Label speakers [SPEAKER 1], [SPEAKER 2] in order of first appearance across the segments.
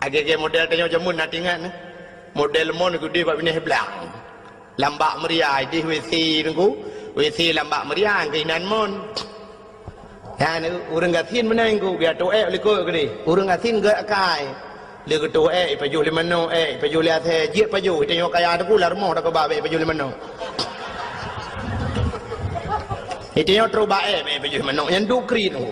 [SPEAKER 1] Agak model tanya jamun nak ingat nah. Model mon gede bab ini belang. Lambak meriah di WC nunggu. WC lambak meriah keinan mon. Ya ni urang gatin mana nunggu biar tu liko gede. Urang gatin gak kai. Dia ketua paju lima no paju lihat je paju tengok kaya ada pula rumah dak babe paju lima no. Tengok terubah paju lima no yang dukri tu.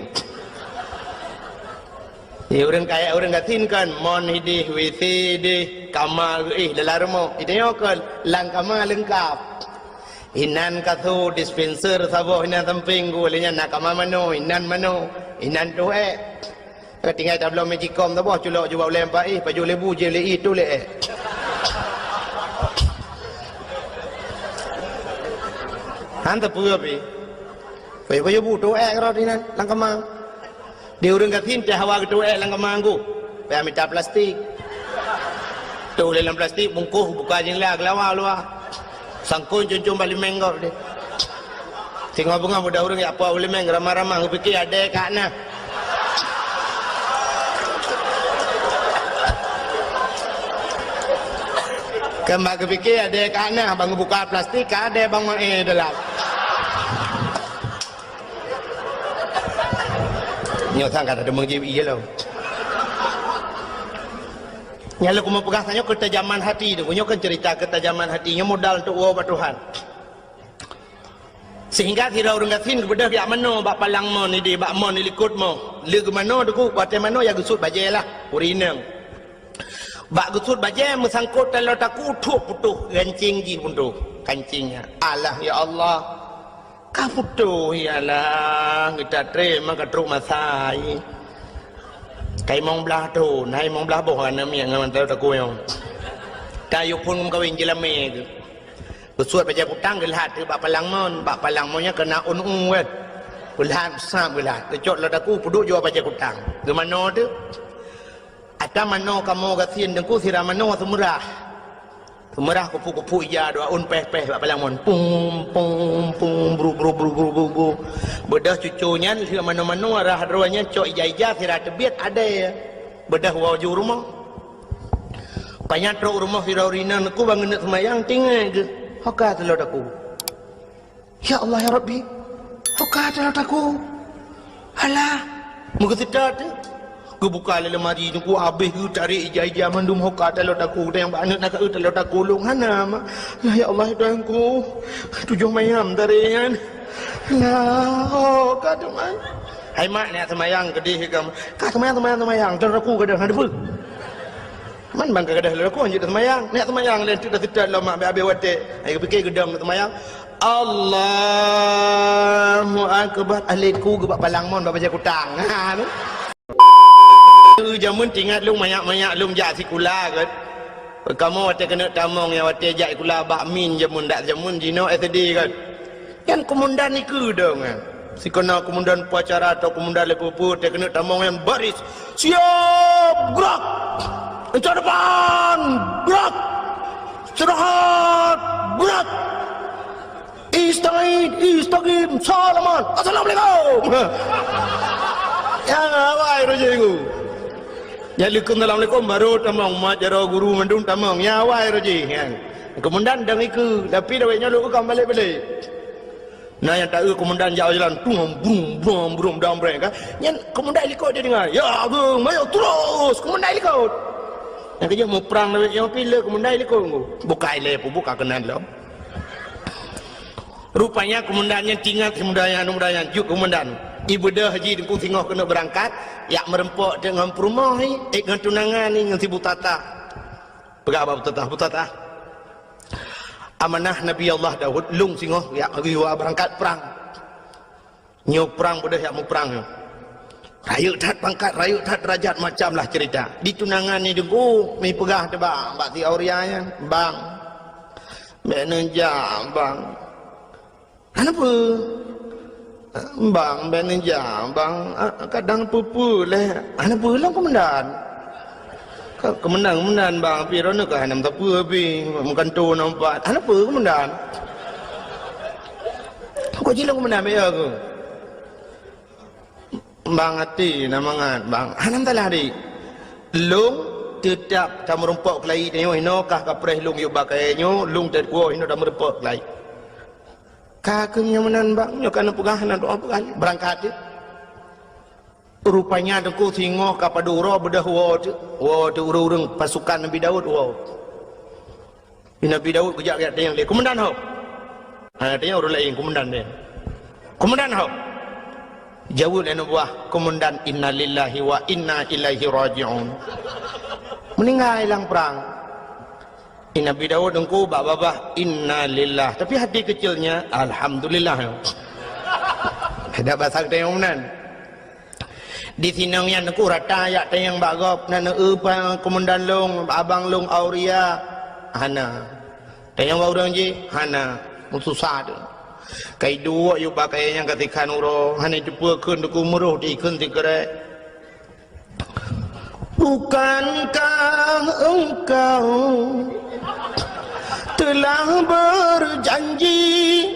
[SPEAKER 1] Orang kaya orang gatin kan mon hidih WC di kamar dalam rumah. Tengok kan lang kamar lengkap. Inan katu dispenser sabo inan samping golenya nak kamar mano inan mano inan tu tinggal tak belum magicom tu boh culok jubah lempar baju lebu je le itu le han ta pua pi pe baju bu tu ro ni nan lang kamang dia urang gatin teh hawa tu lang kamang ku pe amita plastik tu le dalam plastik bungkus buka jenglah lawa luar sangkun cuncung balik menggo dia tengok bunga muda urang ya apa boleh meng ramah-ramah fikir ada kat nah. Kembali kepikir ada kat mana bang buka plastik ada bang dalam. Nyata kata ada mengjib iya lo. Nyala ku mau pegang tanya ketajaman hati tu, punya kan cerita ketajaman hatinya modal untuk uang Tuhan. Sehingga kira orang gatin kepada pihak mano bak palang mon ini bak mon ini likut mo. Leg mano tu ku buat mano ya gusut bajelah urineng. Bak gusut baje mesangkut kalau taku tuh putuh kancing ji punduh kancingnya Allah ya Allah ka putuh ya Allah kita terima ka truk masai kai mong belah tu nai mong belah boh ana miang ngaman tahu taku yang kayu pun kawin jelame tu gusut baje putang gelat tu bak palang monnya kena wet gelat sam gelat kecot la taku puduh jo baje putang ke mano tu ada mano kamu gatin dengku sira mano semurah kupu-kupu iya doa peh bak palang mon pum bru bedah cucunya sira mano arah roanya cok ija sira tebiat ada ya bedah waju rumah banyak truk rumah sira urina aku bangun semayang tinggal ke hoka telot aku ya Allah ya Rabbi hoka telot aku halah muka sedat ku buka lemari ni ku habis ku tarik ija mandum hoka telot aku yang banyak nak telot aku long hana ya Allah tuanku tujuh mayam tarian lah hoka teman hai mak ni semayang kedih kamu ka semayang telot aku kedah ada pun man bang kedah telot aku anjut semayang ni semayang lain tidak sedat lah mak habis watek ai fikir gedam semayang Allahu akbar aliku gebak palang mon baca kutang ha jamun tinggal lu banyak lu jak sikula kan kamu wate kena tamong yang wate jak kula bakmin jamun dak jamun jino SD kan kan komandan ni ke dong si kena komandan upacara atau komandan lepupu te kena tamong yang baris siap gerak ke depan gerak istirahat gerak istagim salaman assalamualaikum ya awai rojengu ya Assalamualaikum baru tamang mak jaro guru mandung tamang ya wai roji kan komandan dang iku tapi dawainya lu kam balik nah yang tak komandan jalan brum dam breng kan yang komandan ikut dia dengar ya bang mayo terus komandan ikut yang kerja mau perang dawai yang pilih komandan ikut buka lepo buka kenan lo rupanya komandannya tinggal komandan juk komandan ibu dah haji dengku tengok kena berangkat yak merempok dengan perumah ni dengan tunangan ni dengan si butata berapa butata amanah Nabi Allah Daud lung singoh yak riwa berangkat perang nyo perang budah yak mau perang rayu tat pangkat rayu tat derajat macam lah cerita di tunangan ni dengku mi pegah tebak mbak ti aurianya bang beneja bang kenapa bang beneja bang kadang pupu leh ana pulang komandan komandan bang piro nak hanam tapu abi bukan tu nampak ana pu komandan kau jilang komandan be aku bang ati namangat bang hanam talah di long tetap tak merempok kelai tengok hino kah kapres lung yo bakainya lung tet kuo hino dah merempok kelai kakenya menan bang nyo kana pegahan doa pegahan berangkat dia rupanya dengku tengok kapadura bedah wo tu urung pasukan Nabi Daud wo Nabi Daud kejak kat dia komandan ho dia orang lain komandan dia komandan ho jawab dan buah komandan innalillahi wa inna ilaihi raji'un meninggal hilang perang Nabi Daud dengku babah inna lillah tapi hati kecilnya alhamdulillah ada bahasa tengok nan di sinang yang dengku rata ayat tayang bagop nana upang komandan long abang long auria hana tayang orang je hana susah tu kai dua yu pakai yang ketika nuro hana jumpa kun dengku meruh di kun tikere bukankah engkau telah berjanji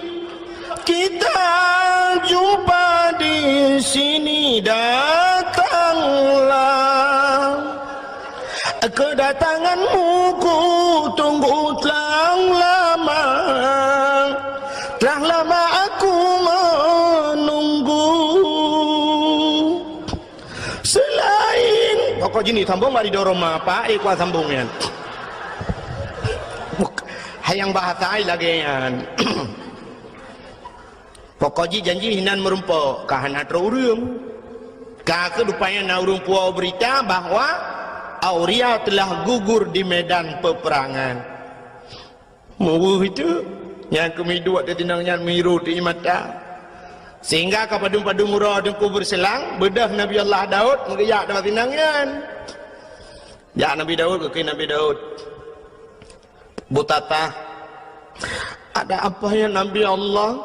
[SPEAKER 1] kita jumpa di sini datanglah kedatanganmu ku tunggu telah lama aku menunggu selain pokok jini sambung mari dorong apa kuat sambungnya hayang bahasa lagi kan pokoknya janji hinan merumpok kahana terurung kah kedupanya na urung puau berita bahwa Auria telah gugur di medan peperangan mubuh itu yang kemiduk di tinangnya miru di mata sehingga kapadung-padung murah dengku berselang bedah Nabi Allah Daud mengeyak dalam tinangnya ya Nabi Daud ke Nabi Daud Butata ada apa ya Nabi Allah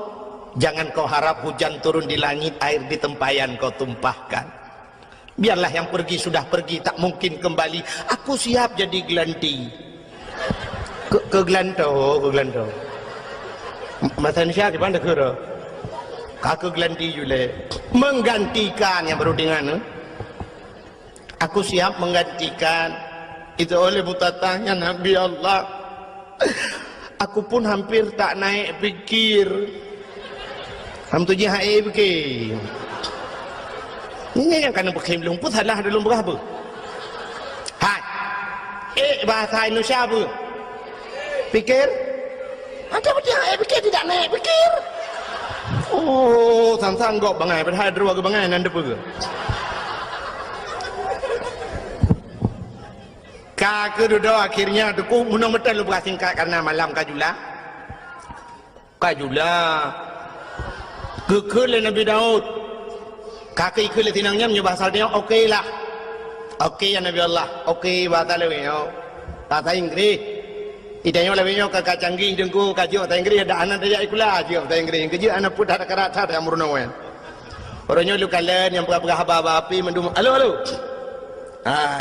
[SPEAKER 1] jangan kau harap hujan turun di langit air di tempayan kau tumpahkan biarlah yang pergi sudah pergi tak mungkin kembali aku siap jadi gelanti ke gelanto masa Indonesia di mana kira kakak gelanti juga menggantikan yang baru dengan aku siap menggantikan itu oleh butatanya Nabi Allah aku pun hampir tak naik pikir hampir je hai fikir ini yang kena pakai belum pun salah dalam berapa bahasa Indonesia apa pikir ada apa dia hai fikir tidak naik pikir oh sang-sanggop bangai padahal dua ke bangai nanda apa kakak duduk akhirnya aku menang-menang lu singkat karena malam kajula kekele Nabi Daud kakak ikut tinangnya bahasa dia okey lah okey ya Nabi Allah okey bahasa lebih bahasa Inggris idanya lebih kakak canggih dengku kaji bahasa Inggris ada anak dia ikulah kaji bahasa Inggris kerja anak pun ada kerata yang merunawan orangnya lu kalian yang pegah api mendum halo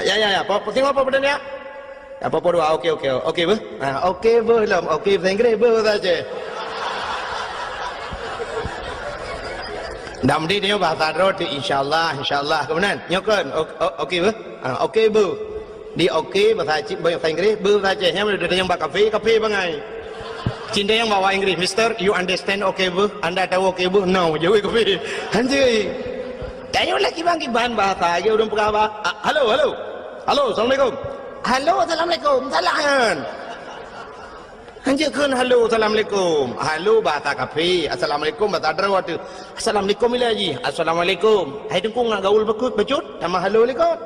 [SPEAKER 1] ya tengok apa benda ni apa doa okey bu okey bu lam okey bahasa Inggeris bu saja dam di dia bahasa roti insyaallah kemudian nyokon okey bu okey bu di okey bahasa Inggeris bu saja yang yang bak kafe bangai cinta yang bawa Inggris mister you understand okey bu anda tahu okey bu no jauh kafe anjay tayo lagi bang bahan bahasa aja udah pegawai halo assalamualaikum salam anjir kan halo bahasa kafe assalamualaikum bahasa Darawat assalamualaikum ilaji assalamualaikum hai dengkung nak gaul becut sama halo lekot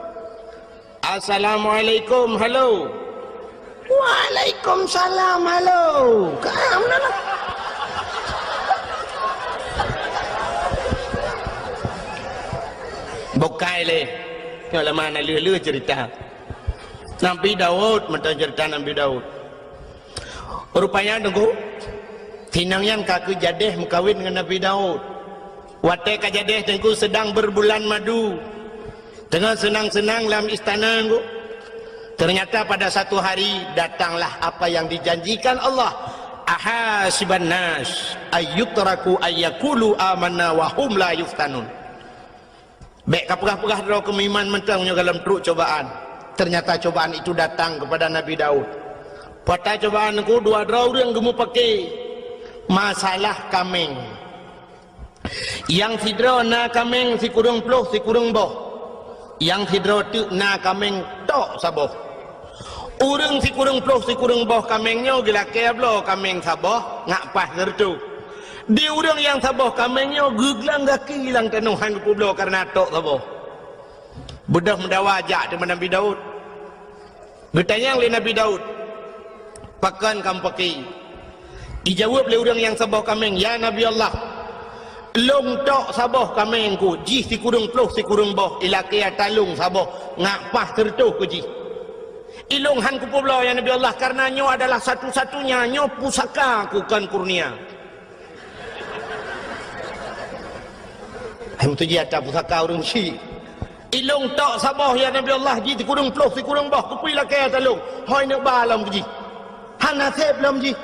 [SPEAKER 1] assalamualaikum halo waalaikumsalam halo kamu mana bokai le kalau mana lulu cerita Nabi Daud macam cerita Nabi Daud rupanya tunggu tinangnya kakak jadeh mengkawin dengan Nabi Daud watai kajadeh tengku sedang berbulan madu tengah senang-senang dalam istana tengku ternyata pada satu hari datanglah apa yang dijanjikan Allah ahasiban nas ayyutraku ayyakulu amanna wa hum la yuftanun baik kapurah-purah draw kemiman mentang dalam teruk cobaan Ternyata cobaan itu datang kepada Nabi Daud. Pada cobaan ku dua orang gemu pakai masalah kameng. Yang sidro na kameng si kurung ploh si kurung boh. Yang sidro tu na kameng tok saboh. Urang si kurung ploh si kurung boh kamengnya gila keblo kameng saboh ngak pas tertu. Di urang yang saboh kamengnya guglang gaki hilang tenuhan kublo karena tok saboh. Budak mendawajak dengan Nabi Daud. Bertanya oleh Nabi Daud, pakan kamu pakai? Dijawab oleh orang yang saboh kameng, ya Nabi Allah, long tok saboh kamengku, ji si kurung ploh si kurung boh, ilaki atalung saboh, ngapah tertuh ku ji. Ilung han kupublo ya Nabi Allah, karena nyo adalah satu-satunya nyo pusaka ku kan kurnia. Hem tu ji ada pusaka urang si. Ilung tok saboh ya Nabi Allah, ji si kurung ploh si kurung boh, kupui laki atalung, hoi nak balam ku ji. Han nasib lam ji.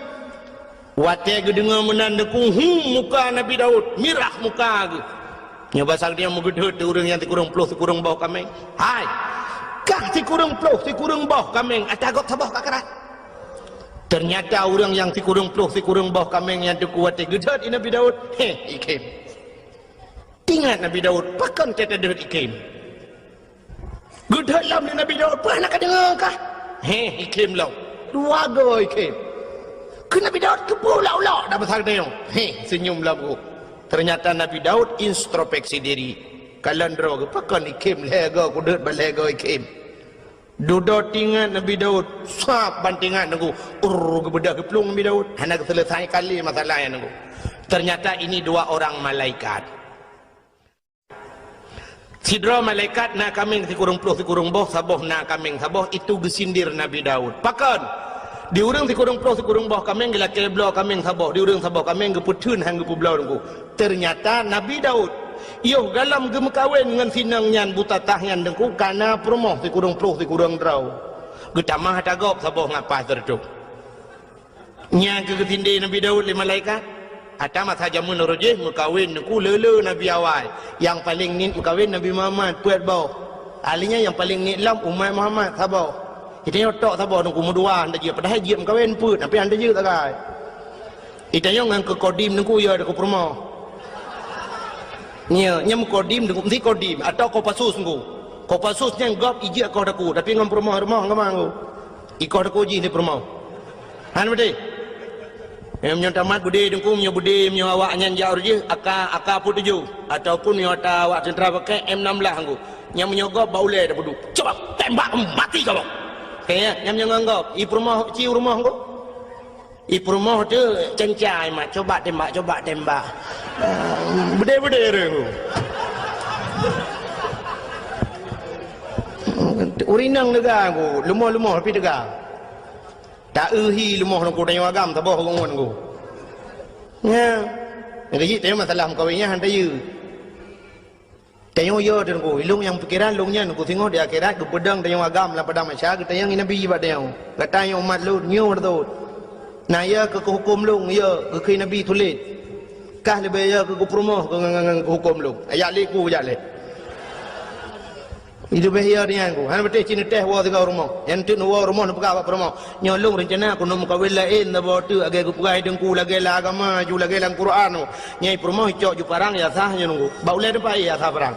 [SPEAKER 1] Wate ge dengar menandaku muka Nabi Daud, mirah muka ge. Nya basal dia mugedut urang yang si kurung ploh si kurung boh kameng. Hai. Kah si kurung ploh si kurung boh kameng atagot saboh kakarat. Ternyata orang yang si kurung ploh si kurung boh kameng yang tu kuwate gedut Nabi Daud. Ikim. Ingat Nabi Daud, pakan tete gedut ikim. Gedut lam Nabi Daud, pernah nak dengar kah? Ikim lam. Dua go ikim. Ke Nabi Daud ke pulau-pulau dah besar dia. Senyum lam ku. Ternyata Nabi Daud introspeksi diri. Kalandro ke pakan ikim lega kudut balega ikim. Duduk tingat Nabi Daud, sap bantingan aku. Ke bedah keplung Nabi Daud. Hendak selesai kali masalah yang aku. Ternyata ini dua orang malaikat. Sidra malaikat na kaming si kurung ploh si kurung boh saboh na kaming saboh itu gesindir Nabi Daud. Pakan di urang si kurung ploh si kurung boh kaming gila keblo kaming saboh di urang saboh kaming geputun hang gepublau nunggu. Ternyata Nabi Daud yo dalam gem kawin dengan sinang nyan buta tahyan dengku karena promoh si kurung ploh si kurung draw. Getamah tagap saboh ngapa tertuk. Nya gegetinde Nabi Daud le malaikat. Ada masa jamun rojeh mukawin ku lele Nabi awal. Yang paling ni mukawin Nabi Muhammad puat bau. Alinya yang paling ni lam umat Muhammad sabau. Itanya tok sabau nunggu mudua anda je padahal je mukawin put tapi anda je tak kai. Itanya ngan ke kodim nunggu ya deku promo. Nya mukodim nunggu mesti kodim atau kopasus nunggu. Kopasusnya gop ije kau deku tapi ngam promo rumah ngamang. Iko deku je ni promo. Han bede. Yang tamat budi dengku punya budi punya awaknya jauh je aka pun tuju ataupun yang ada awak tentera pakai M16 angku yang menyogok baulai dah bodoh coba tembak mati kau kayaknya yang menganggap ibu rumah ciu rumah angku ibu rumah tu cencai mak coba tembak budi rengku urinang negara angku lemah tapi tegak tak uhi lemah nunggu tanya agam tak boh ngungun nunggu. Ya, jadi tanya masalah mukawinnya hantar you. Tanya yo nunggu, ilung yang pikiran lungnya nunggu tengok di akhirat ke pedang tanya agam lah pedang masyarakat tanya ini nabi ibat tanya. Katanya umat lu nyu tu. Nah ya ke hukum lung ya ke nabi tulis. Kah lebih ya ke promoh ke hukum lung. Ayat liku ayat le. Itu bahaya dia aku. Han betul cina teh wa tiga rumah. Yang tu wa rumah nak pegang apa rumah. Nyolong rencana aku nak kawin lain dah bawa tu agai aku pegang dengku lagi lah agama ju lagi lang Quran. Nyai rumah cok ju parang ya sah je nunggu. Bau le depan ya sah parang.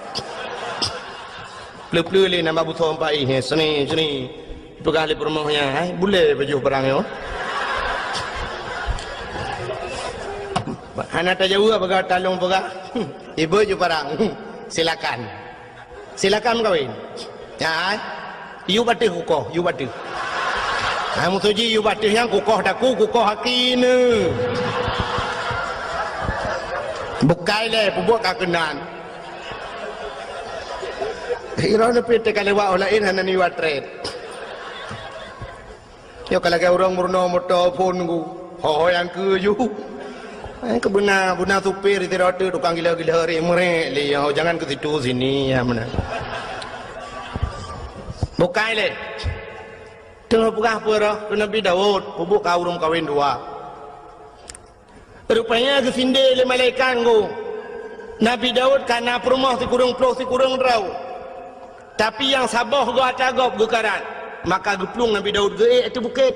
[SPEAKER 1] Pleu le nama butuh empai he seni pegang le rumahnya. Hai boleh baju parang yo. Han tak jauh pegang talung pegang. Ibu ju parang. Silakan kawin. Ya, you batih kukoh, you batih. Kamu tuji you batih yang kukoh daku, kukoh hakine. Bukai le, pubuk kakenan. Ira nepi tekale wa olain hanani watret. Yo kalau ke orang murno motor pun ku, ho yang ke you. Kebuna supir itu roti tukang gila-gila hari merek li jangan ke situ sini ya mana bukai le tengah buka apa Nabi Daud bubuk kawrum kawin dua rupanya ke sinde le malaikat go Nabi Daud karena perumah si kurung draw Tapi yang sabar go atagop go karat. Maka geplung Nabi Daud ge atas bukit.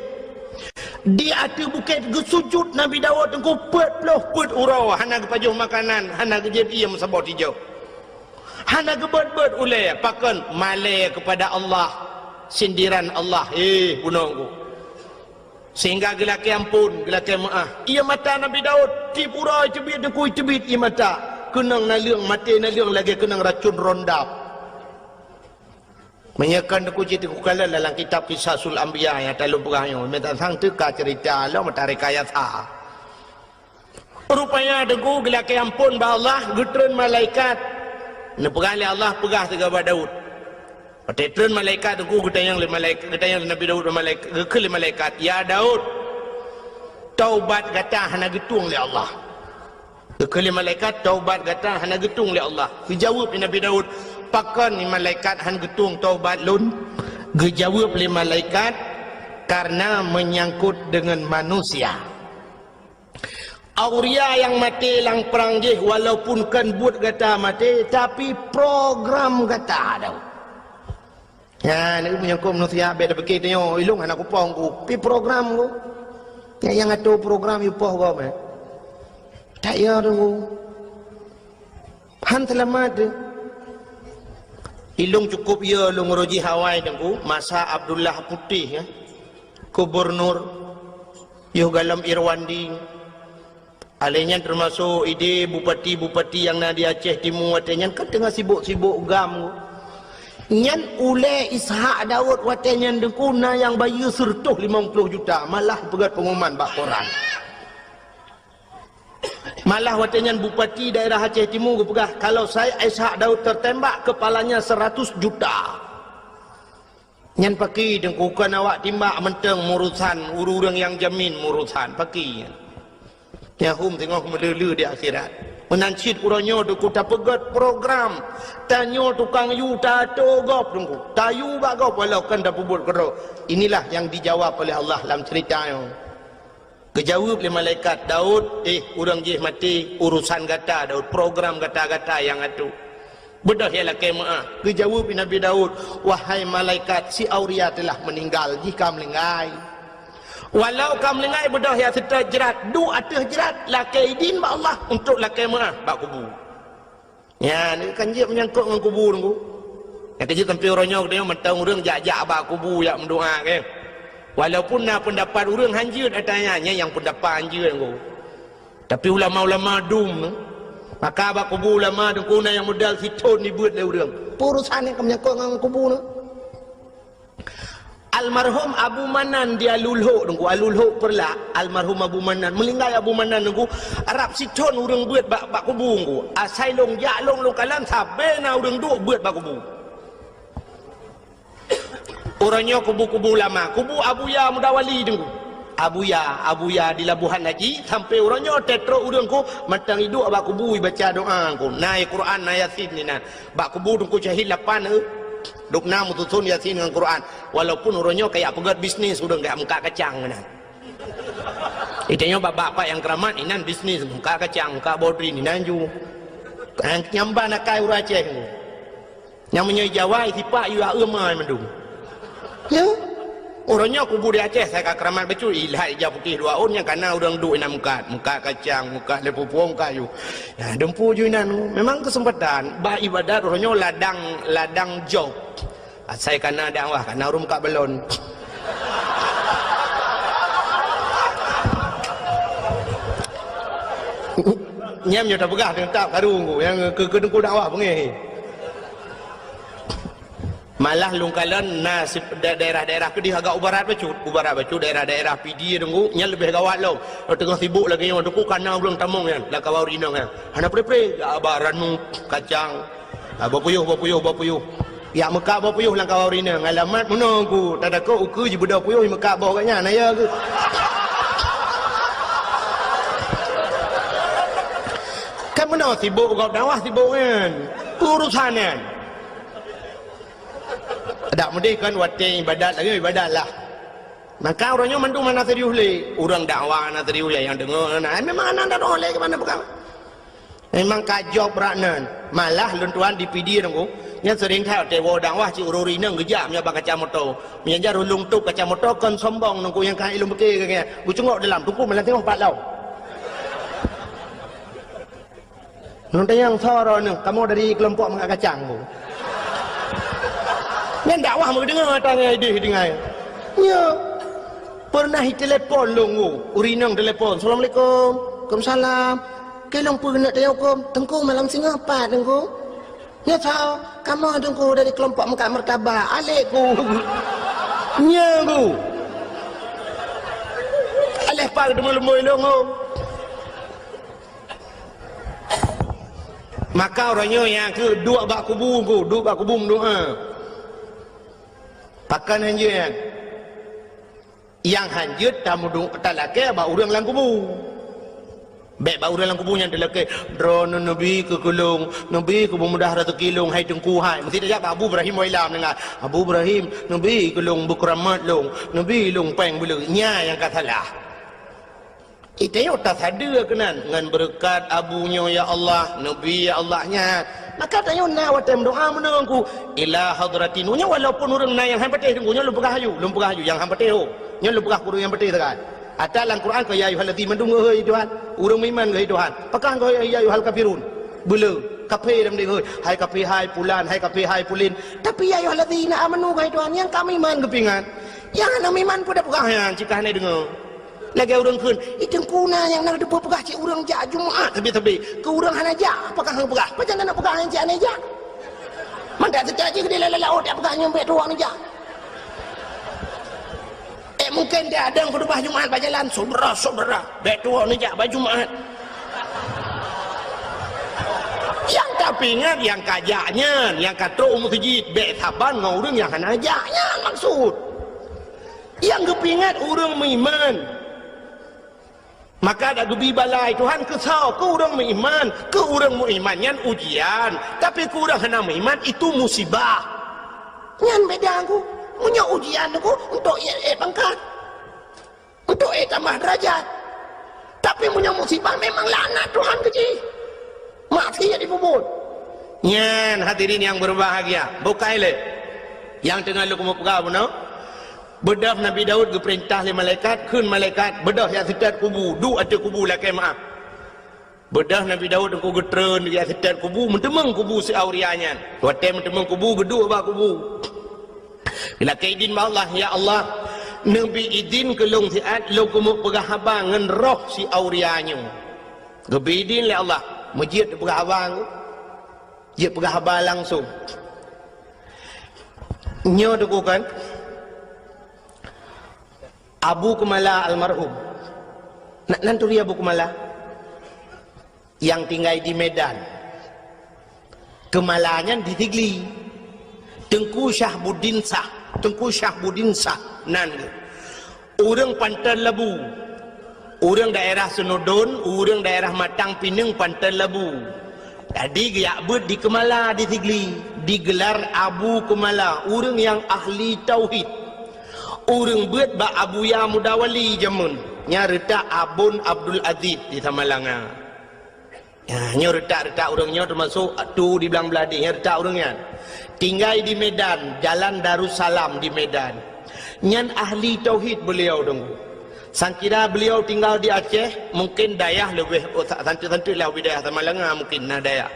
[SPEAKER 1] Di atas bukit ge sujud Nabi Daud engko pet urau hana ge pajuh makanan, hana ge jadi yang sabar tijau. Hana ge bet ulai pakan malai kepada Allah. Sindiran Allah, gunungku. Sehingga gelaki ampun, gelaki maaf. Ia mata Nabi Daud, tipura cebit dekui cebit ia mata. Kenang naliang mati naliang lagi kenang racun rondap. Menyakan deku cerita kukala dalam kitab Qisasul Anbiya yang terlalu berahnya. Minta sang teka cerita Allah mata rekayat ha. Rupanya deku gelaki ampun ba Allah getren malaikat. Nepegali Allah pegah tegak Daud. Tetren malaikat aku ketayang Nabi Daud malaikat ke malaikat ya Daud taubat kata hana getung li Allah ke malaikat taubat kata hana getung li Allah dijawab Nabi Daud pakan ni malaikat han getung taubat lun dijawab li malaikat karena menyangkut dengan manusia. Auria yang mati lang perang je walaupun kan buat kata mati tapi program kata Daud. Ya, nak menyangkut manusia beda begitu yo, ilung anak kupong ku, pi program ku. Ya yang ato program yu poh ku me. Tak ya tu. Han selamat. Ilung cukup ya lung roji Hawaii dengku, masa Abdullah Putih ya. Gubernur yo galam Irwandi. Alenya termasuk ide bupati-bupati yang na di Aceh Timur watenya kan tengah sibuk-sibuk gam ku. Nyan ule Ishak Daud watenyan dengkuna yang bayu sertuh 50 juta malah pegat pengumuman bak koran. Malah watenyan bupati daerah Aceh Timur pegah kalau saya Ishak Daud tertembak kepalanya 100 juta. Nyan paki dengkukan awak timbak menteng murusan urang yang jamin murusan paki. Ya hum tengok melelu di akhirat. Menancit uranyo tu ku tak pegat program. Tanyo tukang yu tato gop dengku. Tayu bak gop walau kan dah pubut kero. Inilah yang dijawab oleh Allah dalam ceritanya. Kejawab oleh malaikat Daud, urang je mati urusan gata Daud, program gata-gata yang atu. Bedah ialah kemah. Kejawab Nabi Daud, wahai malaikat si Auria telah meninggal jika melenggai. Walau kamu lengai bedah ya serta jerat du atas jerat lakai idin ba Allah untuk lakai maaf bak kubur. Ya ni kan je menyangkut dengan kubur tu. Ya kerja tempi orangnya dia mentang urang jak-jak bak kubur yak mendoa ke. Walaupun na pendapat urang hanjut atanya yang pendapat hanjut tu. Tapi ulama-ulama dum tu. Maka bak kubur ulama tu kuna yang modal siton ni buat le urang. Urusan yang menyangkut dengan kubur tu. Almarhum Abu Manan dia lulhuk nunggu alulhuk perla almarhum Abu Manan melinggai Abu Manan nunggu Arab siton urang buat bak kubur nunggu asai long jak long kalam sabe na urang duk buat bak kubur orangnya kubu-kubu lama kubu Abuya Mudawali nunggu Abuya di Labuhan Haji sampai orangnya tetro urang ku matang hidup bak kubur baca doa ku naik Quran naik Yasin ni nah bak kubur nunggu syahid 8 duk namu tutun Yasin dengan Quran walaupun orangnya kayak pegat bisnis udah enggak muka kacang nah. Itanya bapak-bapak yang keramat inan bisnis muka kacang muka bodri ni nanju. Nyamba nak kai Aceh tu. Yang menyai Jawa sipak yu amai mendung. Ya. Orangnya kubur di Aceh saya keramat betul ilhai hijau putih 2 on yang kana orang duk ina muka kacang muka lepupuang kayu. Ya dempu ju inan memang kesempatan bah ibadat orangnya ladang job. Saya kana dakwah kana rum ka belon. Nyam nyo tak pegah tak karung ku yang ke dengku dakwah pengi. Malah lungkalan nasib daerah-daerah ke dia agak ubarat bacut daerah-daerah PD dengku nya lebih gawat lo tengah sibuk lagi yang dengku kana belum tamung kan lah kawau rinang kan hana pre-pre abaranmu kacang bapuyuh ya Mekah bapuyuh lang kawau rinang alamat menunggu tak ada kau uku je budak puyuh Mekah bawah katnya naya ke kan mana sibuk kau dakwah sibuk kan urusan kan. Tak mudi kan wate ibadat lagi ibadat lah. Maka orangnya mandu mana serius le, orang dakwah mana serius yang dengar. Nah, memang anak dah oleh ke mana bukan? Memang kajok beraknan. Malah lentuan di PD dengku. nya sering thao te wo dang wah ci ururi nang gejam nya bang kaca motor nya rulung tup kaca motor kon sombong nungku yang kai ilmu ke ke ku cengok dalam tungku malam tengok pat lau nanti yang soro nang kamu dari kelompok mengakacang ku nya dakwah mau dengar tangai ide dengai nya pernah telepon longu urinang telepon assalamualaikum waalaikumsalam kelong pernah tengok tengku malam singa pat tengku nya sao kamu tengku dari kelompok Mekah Mertabah alekku nya ku aleh pak demul-demul longu maka orangnya yang ke dua bak kubu ku dua bak kubu doa pakan hanya yang hanjut tamu dung talake ba urang lang kubu be ba urang lang kubu yang talake drone nabi ke kulung nabi ku mudah ratu kilung hai tengku hai mesti dia Abu Ibrahim wailam dengar Abu Ibrahim nabi kulung bukramat long nabi long peng bulu nya yang katalah itu yo tak ada kenan dengan berkat abunya ya Allah nabi ya Allahnya maka tanya na watem doa menunggu ila hadratinunya walaupun urang na yang hampateh tenggunya lumpur hayu yang hampateh nya lebah kudu yang betul kan ada dalam Quran ke ya ayyuhallazina mandung heuy Tuhan urang iman heuy Tuhan pakang ke ya ayyuhal kafirun beuleung kafir dam deui hai kafir hai pulan hai kafir hai pulin tapi ya ayyuhallazina amanu heuy Tuhan yang kami iman kepingan yang ana iman pada pegah yang cikah ni dengar lagi urang keun iteng kuna yang nak depa pegah cik urang jak Jumaat tapi ke urang hana jak apakah hang pegah macam nak pegah yang cik ane jak mandak tercaji ke dia laut tak pegah nyampe tuang ni jak mungkin dia ada yang khutbah Jumaat berjalan saudara betul ni jak baju Jumaat yang tapi ingat yang kajaknya yang kata masjid be taban ngau urang yang hana ajaknya maksud yang kepingat urang meiman maka ada gebi balai Tuhan kesau ke urang meiman ke urang meiman nyan ujian tapi ke urang hana meiman itu musibah nyan beda aku punya ujian aku untuk pangkat untuk tambah derajat tapi punya musibah memang laknat Tuhan kecil mati jadi bubur nyan hadirin yang berbahagia bukai le yang tengah lu mau pegah benar bedah Nabi Daud diperintah oleh malaikat kun malaikat bedah yang setat kubu du ada kubu lakai maaf bedah Nabi Daud aku getren dia setat kubu mentemeng kubu si aurianya waktu mentemeng kubu gedua ba kubu bila kaidin Allah ya Allah Nabi idin kelung siat lo kumuk pegah abang ngan roh si aurianyo gebi idin le Allah mujid pegah abang je pegah abang langsung nyo deku kan Abu Kumala almarhum nanturi Abu Kumala yang tinggal di Medan kemalanya di Tigli Tengku Syahbuddin Sah nan orang Pantai Labu orang daerah Senodon orang daerah Matang Pinang Pantai Labu jadi giak ber di Kemala di Tigli digelar Abu Kumala orang yang ahli tauhid orang ber ba Abu Ya Mudawali jamun nya retak Abun Abdul Aziz di Tamalanga nya retak orangnya termasuk tu di belang beladi nya retak orangnya tinggal di Medan Jalan Darussalam di Medan nyan ahli tauhid beliau dong sangkira beliau tinggal di Aceh mungkin dayah lebih santai-santai lah wilayah Tamalanga mungkin nah dayah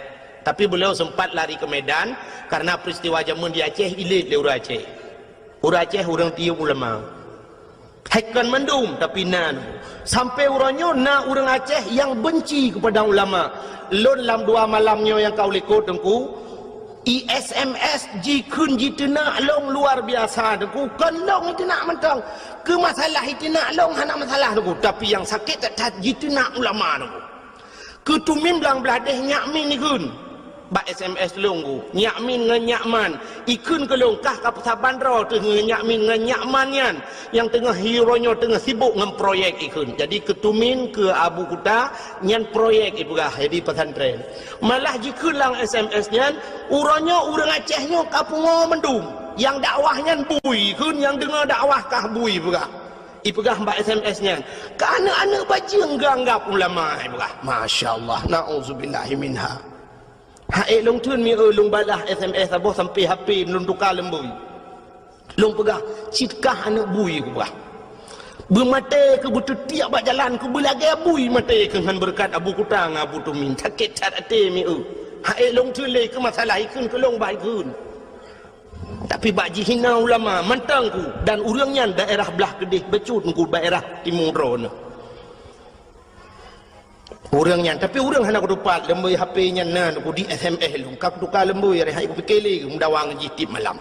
[SPEAKER 1] tapi beliau sempat lari ke Medan karena peristiwa jamun di Aceh ilit le urang Aceh orang tiup ulama haikan mendum tapi nan sampai orangnya na orang Aceh yang benci kepada ulama lon lam dua malamnya yang kau likut dengku ISMS jikun jitena long luar biasa dengku kelong itena mentang ke masalah itena long hana masalah dengku tapi yang sakit tak jitena ulama dengku ketumin belang beladeh nyakmin ikun ba SMS longgu nyakmin ngan nyakman ikun kelong kah kapasaban ro tu nyakmin ngan nyakmanyan yang tengah hironyo tengah sibuk ngan proyek ikun jadi ketumin ke Abu Kuta nyan proyek ibugah jadi pesantren malah jikun lang SMS nyan uronyo urang Acehnya kapungo mendum yang dakwahnya bui kun yang dengar dakwah kah bui ibugah ibugah mbak SMS nya ke anak-anak baca enggak ulama ibugah masyaallah naudzubillahi minha Haik long tun mi long balah SMS aboh sampai HP long tukar lembui. Long pegah citkah anak bui ku pegah. Bermata ke betul tiap bak jalan ku belagai bui mata ke han berkat abu kutang abu tumin sakit ate mi haik long tun le ke masalah ikun ke long baik kun. Tapi bak hina ulama mantang ku dan urangnya daerah belah Kedih becut ku daerah Timur Ron. Urangnya tapi urang hana ku dapat lembui HP nya na ku di SMS long kak tukar lembui hai ku pikeli ku mendawang jitip malam.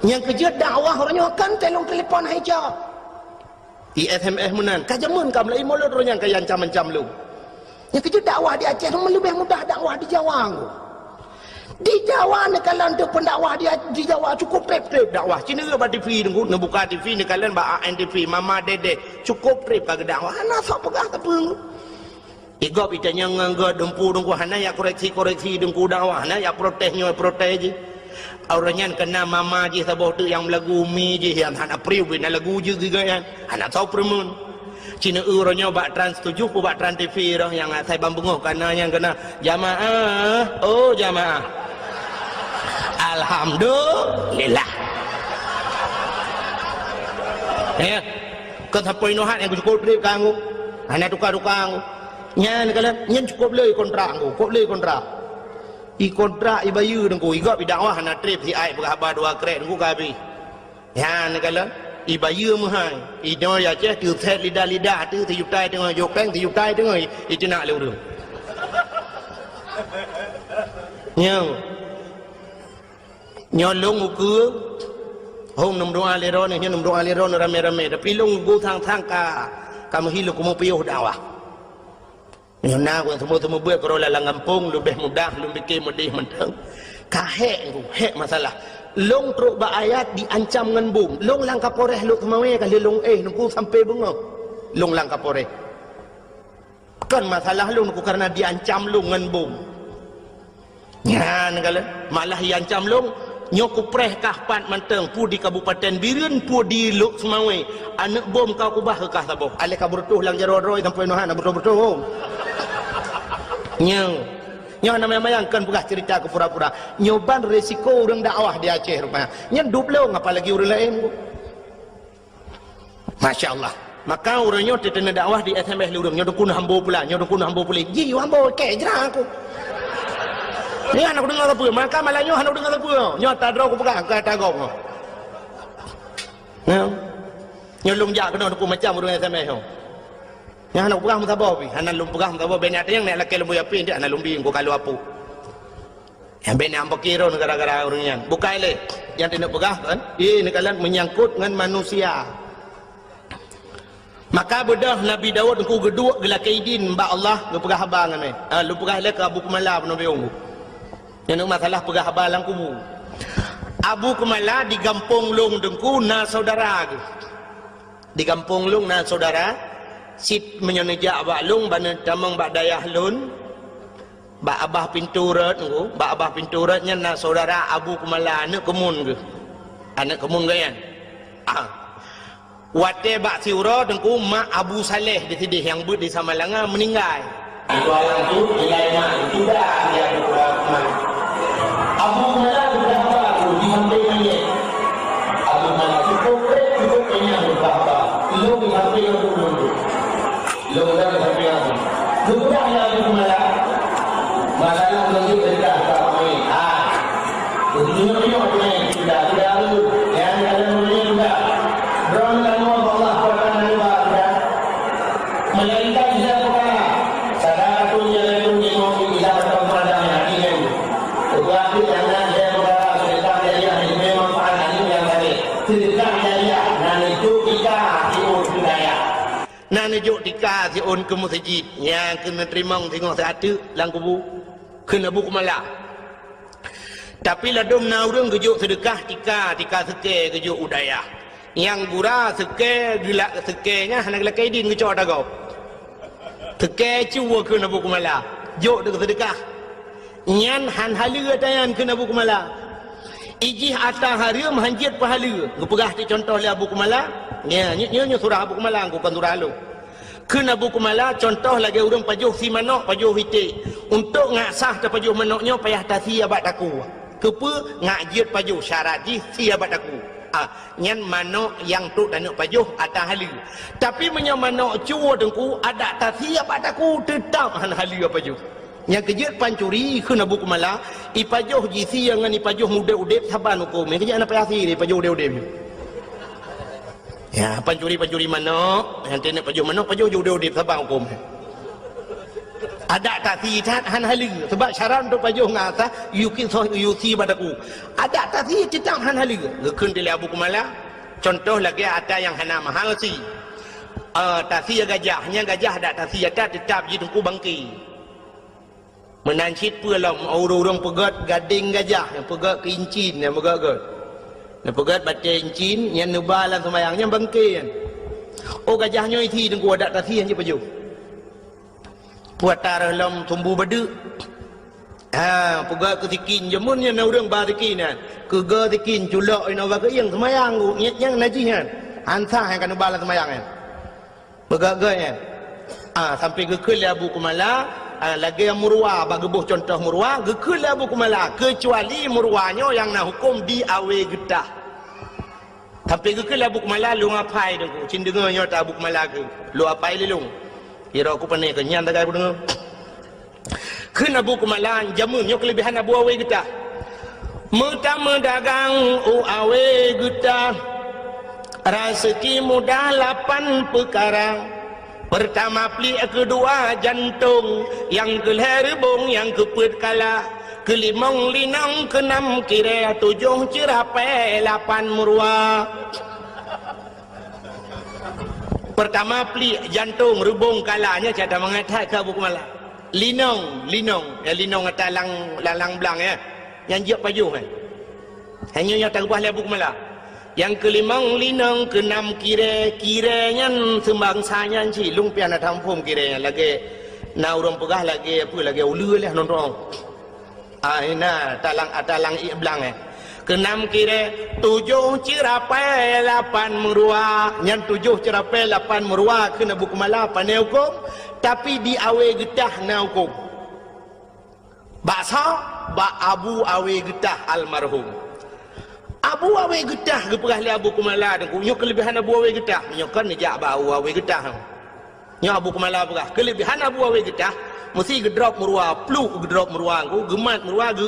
[SPEAKER 1] Yang kerja dakwah orangnya kan telong telefon hijau. Di SMS menan kajamun kam lai molot orangnya kaya ancam-ancam lu. Yang kerja dakwah di Aceh lebih mudah dakwah di Jawa. Di Jawa ni kalau untuk pendakwah di Jawa cukup trip dakwah. Cina ke ba TV nunggu nak buka TV ni kalian ba ANTV Mama Dede cukup trip ke dakwah. Ana sok pegah tepung. Igop itanya nganggo dempu dengku hana ya koreksi dengku dakwah hana ya protesnya protes je. Orangnya kena mama je sabah tu yang lagu mi je yang hana priu bina lagu je gigayan hana tahu permun Cina orangnya bak trans 7 pu bak trans TV dah yang saya bambunguh karena yang kena jamaah jamaah alhamdulillah ya kan sampai nohat yang cukup trip kangu hana tukar nyan kalian nyan cukup le kontrak kok le kontrak i kontrak i bayu dengku igop i dakwah na trip si ai berhabar dua krek dengku kabi ya ni kala i bayu mahai i do ya che tu set lidah tu ti yutai tengah yo peng ti yutai tengah i tina le urang nyolong uku hong nom doa leron ni nom doa leron rame-rame tapi long go thang ka kamu hilu kumu piuh dakwah. Yang nak semua buat kalau lalang kampung lebih mudah lebih kemudih mentang. Kahek masalah. Long teruk ba ayat diancam dengan bom. Long lang kaporeh lu kemawe kali long nunggu sampai bengok. Long lang kaporeh. Kan masalah lu nunggu karena diancam lu dengan bom. Ya negala malah diancam lu nyoku preh kahpat manteng pu di Kabupaten Biren pu di Luk Semawe anak bom kau kubah ke kah saboh ale kaburtuh lang jaro-roi sampai nohan betul-betul Nyo namanya bayangkan pegah cerita ke pura-pura nyoban resiko orang dakwah di Aceh rupanya nyen dublong apalagi orang lain Masya Allah maka orangnya tetena dakwah di SMS lurung nyo dukun hambo pula ji hambo ke jera aku ni anak dengar apa maka malah nyo anak dengar apa nyo tadro aku pegah ke tagong nyo lung jak kena dukun macam orang SMS yang anak pegah mutabah pi anak lum pegah mutabah benak yang nak laki lembu api dia anak lumbi ko kalau apa yang benak ampak kira gara-gara orangnya bukai le yang tidak pegah kan ini kalian menyangkut dengan manusia maka bedah Nabi Daud ku geduk gelak kaidin mbak Allah lu pegah abang ni lu pegah le ke Abu Kumala Nabi Ungu yang masalah pegah abang kubu Abu Kumala di Gampung Long dengku na saudara di Gampung Long na saudara sit menyonejak bak lung bana tamang bak dayah lun bak abah pinturat ngku bak abah pinturatnya nak saudara Abu Kumala anak kemun kan wate bak siura tengku mak Abu Saleh di sini yang but di Samalanga meninggal itu alang tu nilai mak itu dah dia Abu Kumala berapa tu di hampir ni Abu Kumala cukup banyak berapa lu di hampir tu Lomba sampai aku. Sudah yang aku malah. Masalah menunjuk cerita kami. Begitu ni aku ni sudah lalu. Yang ada mulai juga. Berang kamu Allah Quran Allah sudah. Melainkan dia bukan. Saudara tu yang itu mau kita bertemu padanya ini. Tetapi jangan dia bukan cerita dia ini memang panah yang tadi. Cerita dia dan itu kita timur budaya. Nak nejuk tika si on ke masjid yang kena terima tengok satu lang kubu kena Abu Kumala tapi ladum na urang gejuk sedekah tika seke gejuk udaya yang gura seke gila sekenya hana gila kaidin gejuk ada kau seke cuwa kena Abu Kumala jok de sedekah nyan han halu tayan kena Abu Kumala ijih atah harum hanjit pahala ngepegah ti contoh le Abu Kumala nya surah Abu Kumala ku kan surah lu Kena buku mala contoh lagi urang pajuh si manok pajuh hitik. Untuk ngasah te pajuh manoknya payah tasi abad taku. Kepa ngajit pajuh syarat ji si abad taku. Nyan manok yang tu dan nak pajuh atas halu. Tapi menyo manok cua dengku ada tasi abad taku tetap han halu pajuh. Yang kejut pancuri kena buku mala ipajuh ji si yang ni pajuh muda udep saban hukum. Yang kejut ana payah si ni pajuh udep-udep. Ya, pancuri manok, nanti nak pajuh manok, pajuh udip sabang hukum. Ada tak si han halu sebab syarat untuk pajuh ngasa yuki badaku. Ada tak si tetap han halu. Gekun di Abu Kumala. Contoh lagi ada yang hana mahal si. Tasi gajahnya gajah ada tasi ada tetap ji tungku bangki. Menancit pulam orang pegat gading gajah yang pegat kincin yang pegat. Nak pegat baca incin yang nubalan semayangnya bangkian. Oh gajahnya itu tengku ada tasi yang je puat dalam tumbuh badu. Pegat ketikin jemunnya na urang barikin kan. Kega tikin culak ina wa yang semayang ku yang najihan. Ansah yang kan nubalan semayang kan. Pegat-gat kan. Sampai gekul Abu Kumala lagi yang murwa bagi buh contoh murwa gekul Abu Kumala kecuali murwanya yang nak hukum di awe getah. Tapi gekul Abu Kumala lu ngapai dengku cindengannya tak Abu Kumala ke lu apai lelung kira aku pandai kenyan tak aku dengar kena Abu Kumala jamunnya kelebihan Abu awe getah mutama dagang awe getah rezeki mudah 8 perkara. Pertama pli, kedua jantung, yang keler bong, yang keput kala, kelimong linong, keenam kira, 7 cerapai, 8 murwa. Pertama pli jantung, rubung kalanya cara mengatakan ke Abu Kumala. Linong, ya linong atas lalang belang ya, yang jiak pajuh kan. Hanya yang tak ubah Abu Kumala. Yang kelimang linang keenam kiranya sembangsanya si lumpian ada tampum kiranya lagi na urang pegah lagi apa lagi ulu lah nonrong ina talang iblang keenam kira 7 cerapai 8 murwa yang 7 cerapai 8 murwa kena buku mala pandai hukum tapi di awe getah na hukum baksa ba Abu awe getah almarhum Abu awe getah geperah li Abu Kumala dengku nyo kelebihan Abu awe getah nyo kan nejak bau awe getah nyo Abu Kumala perah kelebihan Abu awe getah mesti gedrop murwa pluk gedrop murwa ku gemat murwa ge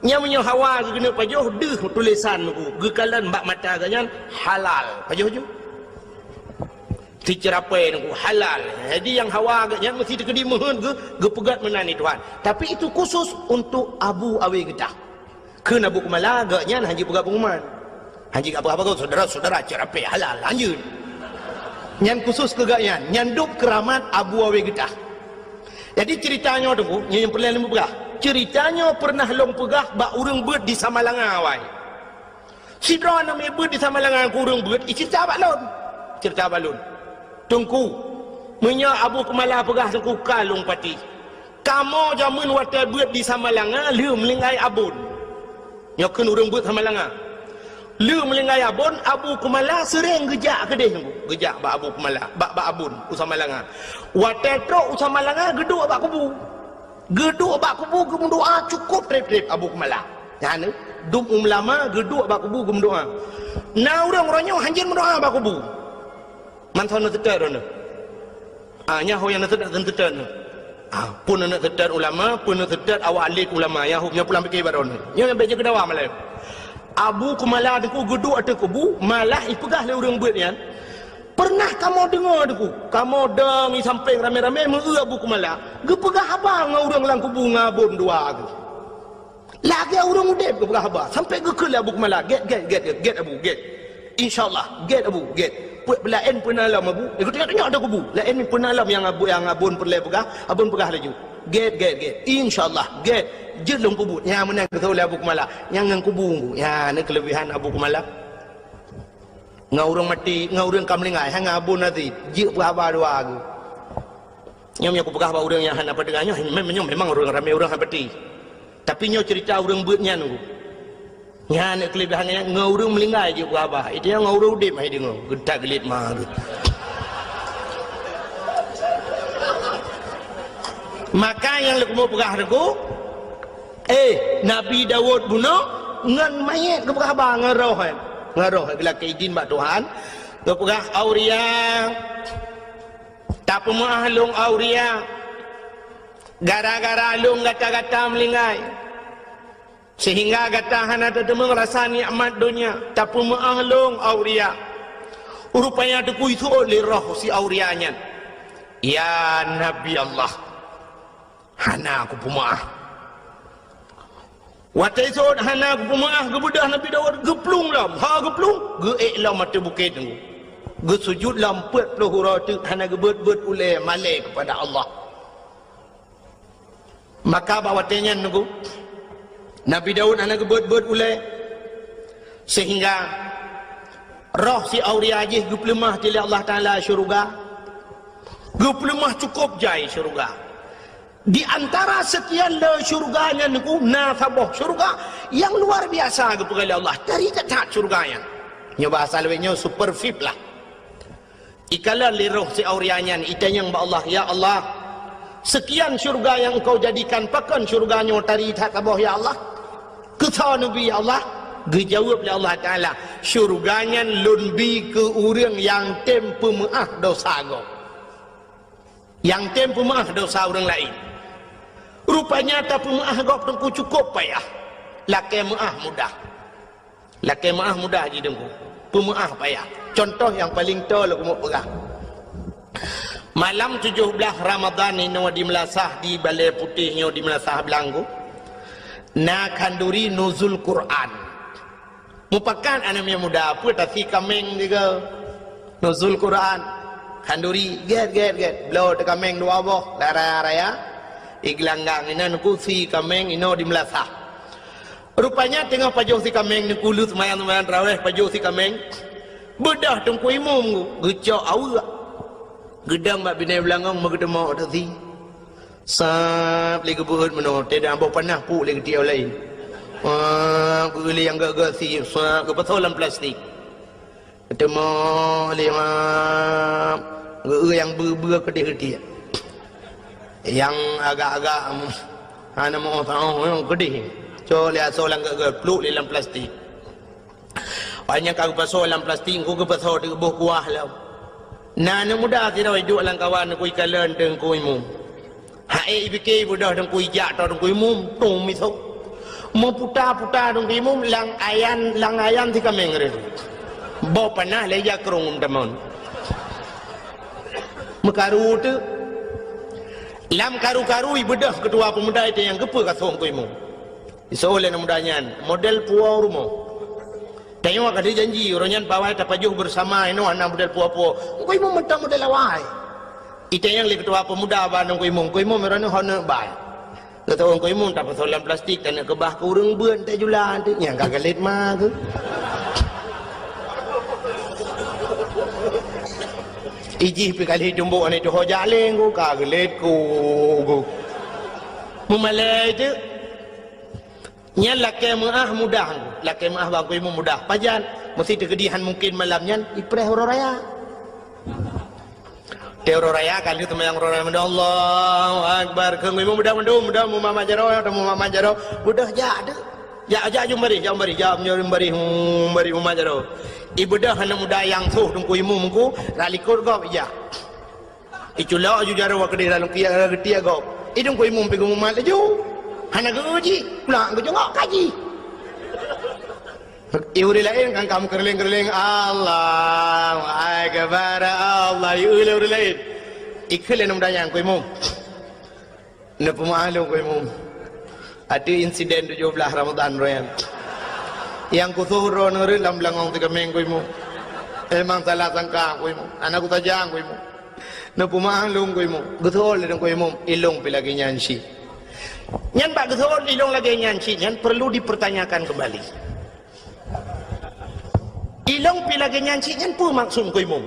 [SPEAKER 1] nyo hawa ge kena pajuh deh tulisan ku ge kalan bak mata ganyan halal pajuh ju dicerapai dengku halal jadi yang hawa ganyan mesti dikedimeun ge pegat menani Tuhan tapi itu khusus untuk Abu awe getah kena Abu Kumala agaknya haji pegat pengumuman haji apa-apa kau saudara-saudara cerapai halal lanjut yang khusus kegaknya nyanduk keramat Abu awe getah jadi ceritanya tu yang pernah lembu pegah ceritanya pernah long pegah bak urang beut di Samalanga awai sidra nama beut di Samalanga ku urang beut cerita balun tungku menya Abu Kumala pegah tungku kalung pati kamu jamun watai beut di Samalanga lu melingai abun nyokeun urang beut Samalanga lu melingai abun Abu Kumala sering gejak ke dia gejak bak Abu Kumala bak abun Samalanga watai trok Samalanga geduk bak kubu gem doa cukup trip Abu Kumala yani dum lama geduk bak kubu gem doa na urang-urangnya hanjin mendoa bak kubu man sono tetet rono nya ho yang tetet pun nak tetet ulama pun nak tetet awak alit ulama yang hubnya pulang fikir baron nya beje kedawa malam Abu Kumala deku geduk ate kubu malah ipegah le urang beut yan pernah kamu dengar deku kamu dengi samping rame-rame meu Abu Kumala gepegah abang urang lang kubu ngabun dua tu lagi urang udep gepegah abang sampai gekel Abu Kumala get Abu get insyaallah get Abu get lain penalam Abu ikut tengok ada kubu lain penalam yang abun perle pegah abun pegah laju get insyaallah get jelung kubu yang menang ke Abu Kumala yang ngang kubu ya ni kelebihan Abu Kumala ngau urang mati ngau urang kamlingai hang abun nanti je berapa dua aku nyom aku pegah ba urang yang hana padengahnya memang urang ramai urang hapati tapi nyo cerita urang beutnya nu nya nak kelebihannya ngau urang melingai je berapa itu yang ngau urang udip hai dengar gedak gelit mah Maka yang lu mau pegah aku, Nabi Dawud bunuh ngan mayat ke pegah bang ngaroh bila keidin mak Tuhan ke pegah auria tak pemahlung auria gara-gara lung gata-gata melingai sehingga gatahan ada demang rasa nikmat dunia tak pemahlung auria rupanya deku itu oleh roh si aurianya ya Nabi Allah hana aku pemaah watai sod hana aku pemaah kebudah Nabi Dawud geplung lam geplung geeklam mata bukit tu gesujud lam 40 huruf tu hana gebet-bet oleh malai kepada Allah maka bawatenya nunggu Nabi Daud hana gebet-bet oleh sehingga roh si auria ajih geplemah tili Allah Ta'ala syurga geplemah cukup jai syurga di antara sekian le syurganya niku nasabah syurga yang luar biasa kepada Allah dari dekat syurganya nya bahasa lewenya super VIP lah ikala liruh si aurianya itanya ba Allah ya Allah sekian syurga yang engkau jadikan pakan syurganya dari dekat ya Allah kata Nabi ya Allah dijawab oleh Allah Ta'ala syurganya lebih ke orang yang tempu maaf dosa go yang tempu maaf dosa orang lain rupanya tak pemaah gop tengku cukup payah laki maah mudah je dengku pemaah payah contoh yang paling tol aku mau pegang malam 17 Ramadan ini di Melasah di Balai Putihnya di Melasah Belanggu na kanduri nuzul Quran mupakan anaknya muda apa tapi kameng juga nuzul Quran kanduri get blow te kameng dua boh raya iglanggang ina nuku si kameng ino di Melasah rupanya tengah pajuh si kameng nuku lu semayan raweh pajuh si kameng bedah tengku imum gecok awak gedang mak binai belangang magedemok tadi sap lagi buhut meno tidak ambo panah pu lagi dia lain beli yang gak si sap ke petolan plastik ketemu lima yang ber kedih yang agak-agak ana mau tahu gede so lihat solang gak peluk dalam plastik banyak kau pasal dalam plastik ku ke pasal di buah kuah lah nana muda kira hidup lang kawan ku ikalan deng ku imu hae ibike budah deng ku ijak tau deng ku imu tum miso mau puta-puta deng ku imu lang ayan ti kameng re bo panah leja kerung tamon mekaru tu lam karu-karu ibedah ketua pemuda itu yang kepa kasong kuimu isoleh mudanya model puau rumah tengok ada janji orangnya bawai tapajuh bersama ino anak model puau kuimu mentang model awai itu yang ketua pemuda bandung kuimu merana hona bai kata orang kuimu tak persoalan plastik dan kebah ke urang beun tak julan tu yang kagalit mah tu ijih pikali jumbo ane tu hojaleng ku kagelet ku mumalai tu nya laki maah mudah laki maah bang kuimu mudah pajan mesti tegedihan mungkin malamnya ipreh raya teoro raya kali tu yang raya Allahu akbar kuimu mudah mu mama jaro mudah ja jumbari mama jaro ibadah hana muda yang suh tungku imu mungku ralikor gop ija iculo aju jaro wa kedira lukia getia gop idung ku imu pigu mal aju hana guji pulang gujo ngok kaji iuri lain kan kamu kerling Allah akbar Allah iuri lain ikhlen muda yang ku imu ne pemalu ku imu ada insiden 17 Ramadan royan yang kusuhro nuri lam langong tiga minggu imu emang salah sangka ku imu anakku tajang ku imu napu mahlung ku imu gethol dan ku imu ilung pilagi nyansi nyan bak gethol ilung lagi nyansi nyan perlu dipertanyakan kembali ilung pilagi nyansi nyan pu maksud ku imu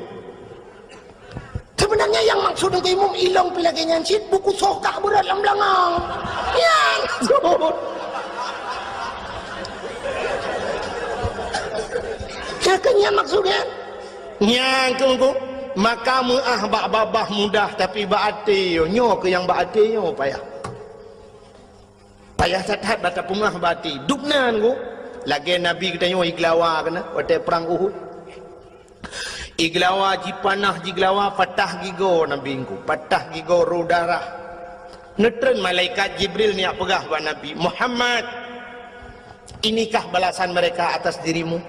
[SPEAKER 1] sebenarnya yang maksud ku imu ilung pilagi nyansi buku sokak berat lam langong yang Kakaknya maksudnya nyang kungku maka muah bak babah mudah tapi bak ati nyo ke yang bak ati nyo payah. Payah sahat bata pungah bati. Dupnan ku. Lagi Nabi kita nyo iglawa kena waktu perang Uhud. Iglawa ji panah ji glawa patah gigo Nabi ku. Patah gigo ru darah. Netren malaikat Jibril ni pegah buat Nabi. Muhammad, inikah balasan mereka atas dirimu?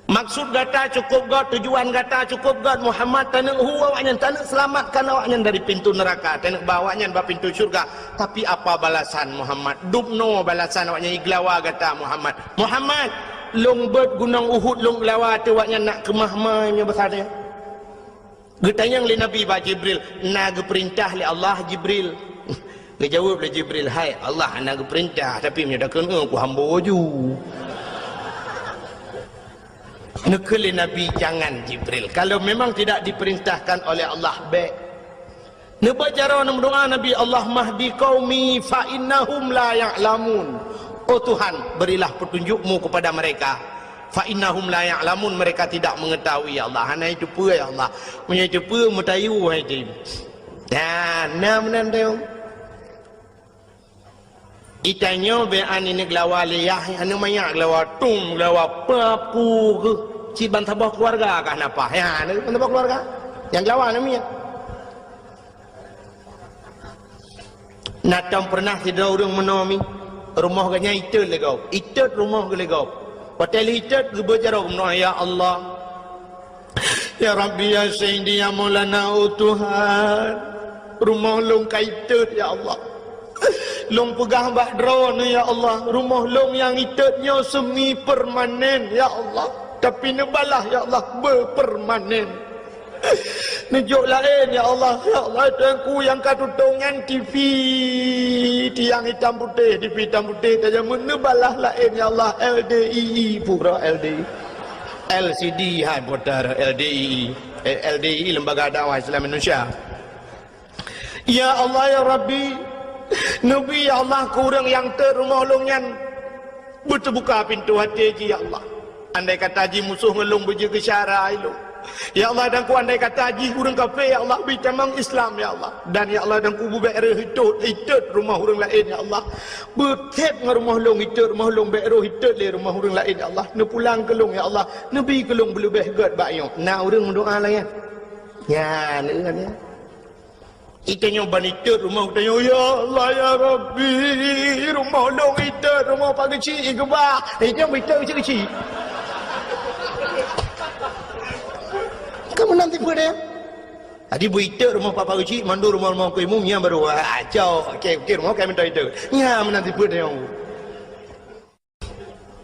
[SPEAKER 1] Maksud gata cukup god, tujuan gata cukup god. Muhammad tanak awaknya, tanak selamatkan awaknya dari pintu neraka, tanak bawanya ba pintu syurga. Tapi apa balasan Muhammad? Dubno balasan awaknya iglawa gata Muhammad. Muhammad, long bird gunung Uhud long lawa tu awaknya nak kemah-mahnya besar dia. Getanyang li Nabi ba Jibril, nak perintah li Allah Jibril. Dia jawab li Jibril, hai Allah nak perintah tapi punya dah kena aku hamba ju. Nekeli Nabi jangan Jibril. Kalau memang tidak diperintahkan oleh Allah baik. Nebacara doa Nabi, Allah mahdi qaumi fa innahum la ya'lamun. Oh Tuhan, berilah petunjukmu kepada mereka. Fa innahum la ya'lamun, mereka tidak mengetahui ya Allah. Hana itu apa ya Allah? Punya itu apa mutayu hai tim. Dan nam teu. Itanyo be ani nek lawa liyah anu maya lawa tum lawa papu ke ci bantabah keluarga kah napa? Ya, anu bantabah keluarga. Yang lawa namanya. Natam pernah tidak orang menomi rumah ganya itu legau. Itu rumah legau. Hotel itu berbicara ya Allah. Ya Rabbi ya Sayyidi ya Maulana oh Tuhan. Rumah long kaitut ya Allah. Long pegah bak drone ya Allah. Rumah long yang itutnya semi permanen ya Allah. Tapi nebalah ya Allah berpermanen. Nejuk lain ya Allah. Ya Allah tuanku yang katutungan TV tiang hitam putih, TV hitam putih saja menebalah lain ya Allah. LDII pura LDI. LCD hai putar LDII. LDII Lembaga Dakwah Islam Indonesia. Ya Allah ya Rabbi. Nabi ya Allah kurang yang terumah longyan berterbuka pintu hati ya Allah. Andai kata haji musuh ngelung berja ke syara ilung. Ya Allah dan ku andai kata haji kurang kafe ya Allah bitamang Islam ya Allah. Dan ya Allah dan ku bubek hitut rumah orang lain ya Allah. Betep dengan rumah long hitut rumah long bekro hitut le rumah orang lain ya Allah. Ne pulang ke long ya Allah. Nabi ke long belebeh god bayong. Nah orang mendoa lah ya. Ya ne kan ya. Itanya banitut rumah utanya ya Allah ya Rabbi rumah long itut rumah pak kecil ke bah itanya itut kecil kamu nanti pada adi bu itut rumah pak kecil mandu rumah ku imum nya baru acau okey rumah kami minta itu nya menanti pada yang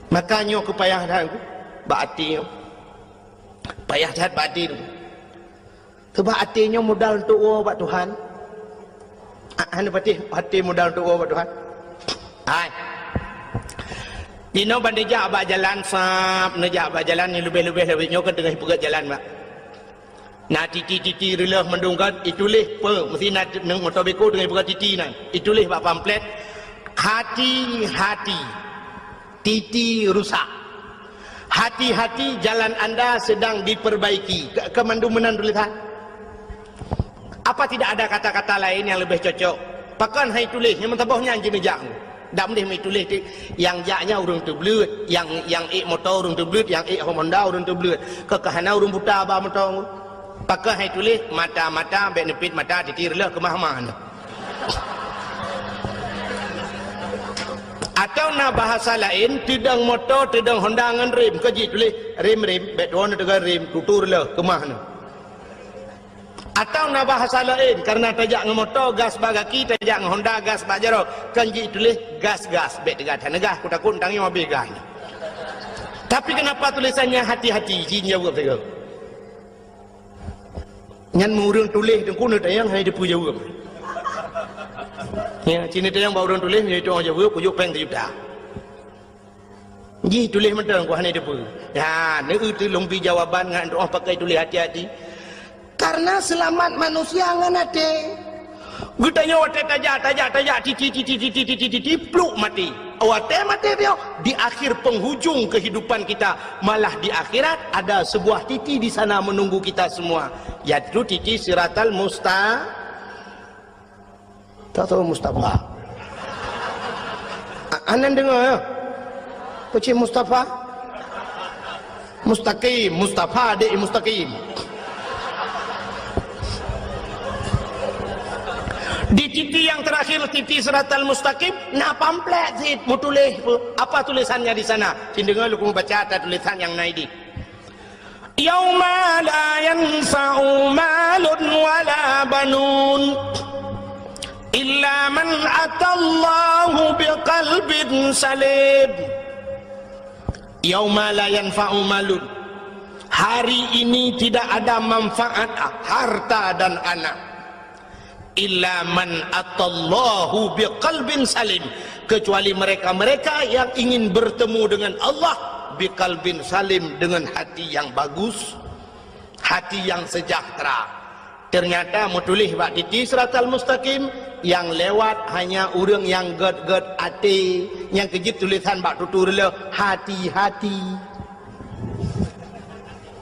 [SPEAKER 1] makanya kepayah dah aku baati payah dah baati tu sebab hatinya modal untuk buat Tuhan. Anu hati modal untuk buat Tuhan. Hai. Dino bandejak abak jalan sap, nejak abak jalan ni lebih-lebih nyokan tengah pegat jalan mak. Nah titi relah mendungkat itulah pe mesti nak nang motor beko dengan pegat titi nan. Itulah bak pamflet hati-hati. Titi rusak. Hati-hati jalan anda sedang diperbaiki. Kemandumenan tulisan. Apa tidak ada kata-kata lain yang lebih cocok? Pakan hai tulis yang mentabahnya anjing nejak. Dak mendih mai tulis yang jaknya urang tu belut, yang motor urang tu belut, yang Honda urang tu belut. Kekahana urang buta ba motor. Pakan hai tulis mata-mata benefit mata ditirlah ke mahmah. Atau na bahasa lain tidang motor, tidang Honda ngan rem keji tulis rem bet dua dengan rem tuturlah ke mahna. Atau na bahasa lain karena tajak nge motor gas bagaki tajak nge Honda gas bajaro kanji tulis gas bet dekat gas ku takut tangnya mobil gas. Tapi kenapa tulisannya hati-hati jin jawab saya. Ngan murung tulis dengku ne tayang hai depu jawab. Ya cini tayang bau orang tulis ni tu orang jawab pujuk peng juta. Ji tulis mentang ku hanai depu. Ya ne itu lompi jawaban ngan doa pakai tulis hati-hati. Karena selamat manusia ngan ade. Gutanya wate tajak titi pluk mati. mati dia di akhir penghujung kehidupan kita, malah di akhirat ada sebuah titi di sana menunggu kita semua, yaitu titi Siratal tak tahu Mustafa. Anan dengar ya? Peci Mustafa? Mustaqim, Mustafa adik Mustaqim. Di titi yang terakhir, titi Siratal Mustaqim, nak pamflet sih, mau tulis apa tulisannya di sana? Sini dengar lu kamu baca ada tulisan yang naik di. Yauma la yanfa'u malun wala banun illa man atallahu biqalbin salim. Yauma la yanfa'u malun. Hari ini tidak ada manfaat harta dan anak. Illa man atallahu biqalbin salim, kecuali mereka-mereka yang ingin bertemu dengan Allah biqalbin salim, dengan hati yang bagus, hati yang sejahtera. Ternyata mutulih bak titi Siratal Mustaqim yang lewat hanya orang yang ged-ged hati, yang kejit tulisan bak tutur le hati-hati.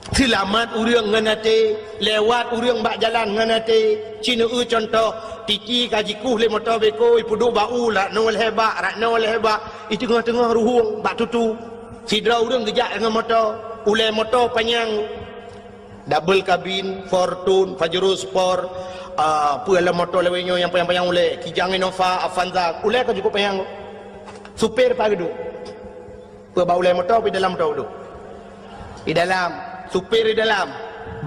[SPEAKER 1] Selamat urang nganate, lewat urang bak jalan nganate. Cina contoh titi kajikuh le motor beko ipudu bau lah nol hebak i tengah-tengah ruhung bak tutu. Sidra urang gejak dengan motor, ule motor panjang double cabin, Fortune, Pajero Sport, puala motor lewenyo yang panjang-panjang ule, Kijang Innova, Avanza, ule kau cukup panjang. Supir pagi duduk. Bau ule motor di dalam motor duduk. Di dalam, supir di dalam.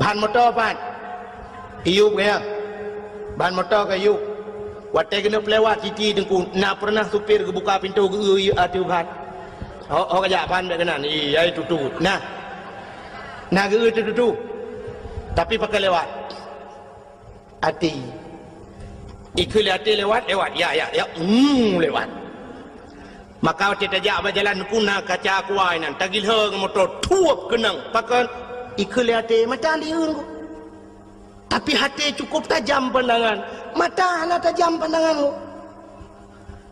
[SPEAKER 1] Bahan motor apa? Iup kaya. Bahan motor kayu. Watai kena pelewat titi dengku. Nak pernah supir ke buka pintu ke ati ubat. Oh kajak bahan dak kena. Iya itu tu. Nah. Nah ke itu tu. Tapi pakai lewat. Ati. Ikut hati lewat. Ya. Lewat. Maka kita jak berjalan kuna kaca kuai nan. Tagil hang motor tuap kenang. Pakai ikut hati mata liun ku. Tapi hati cukup tajam pandangan. Mata hana tajam pandangan.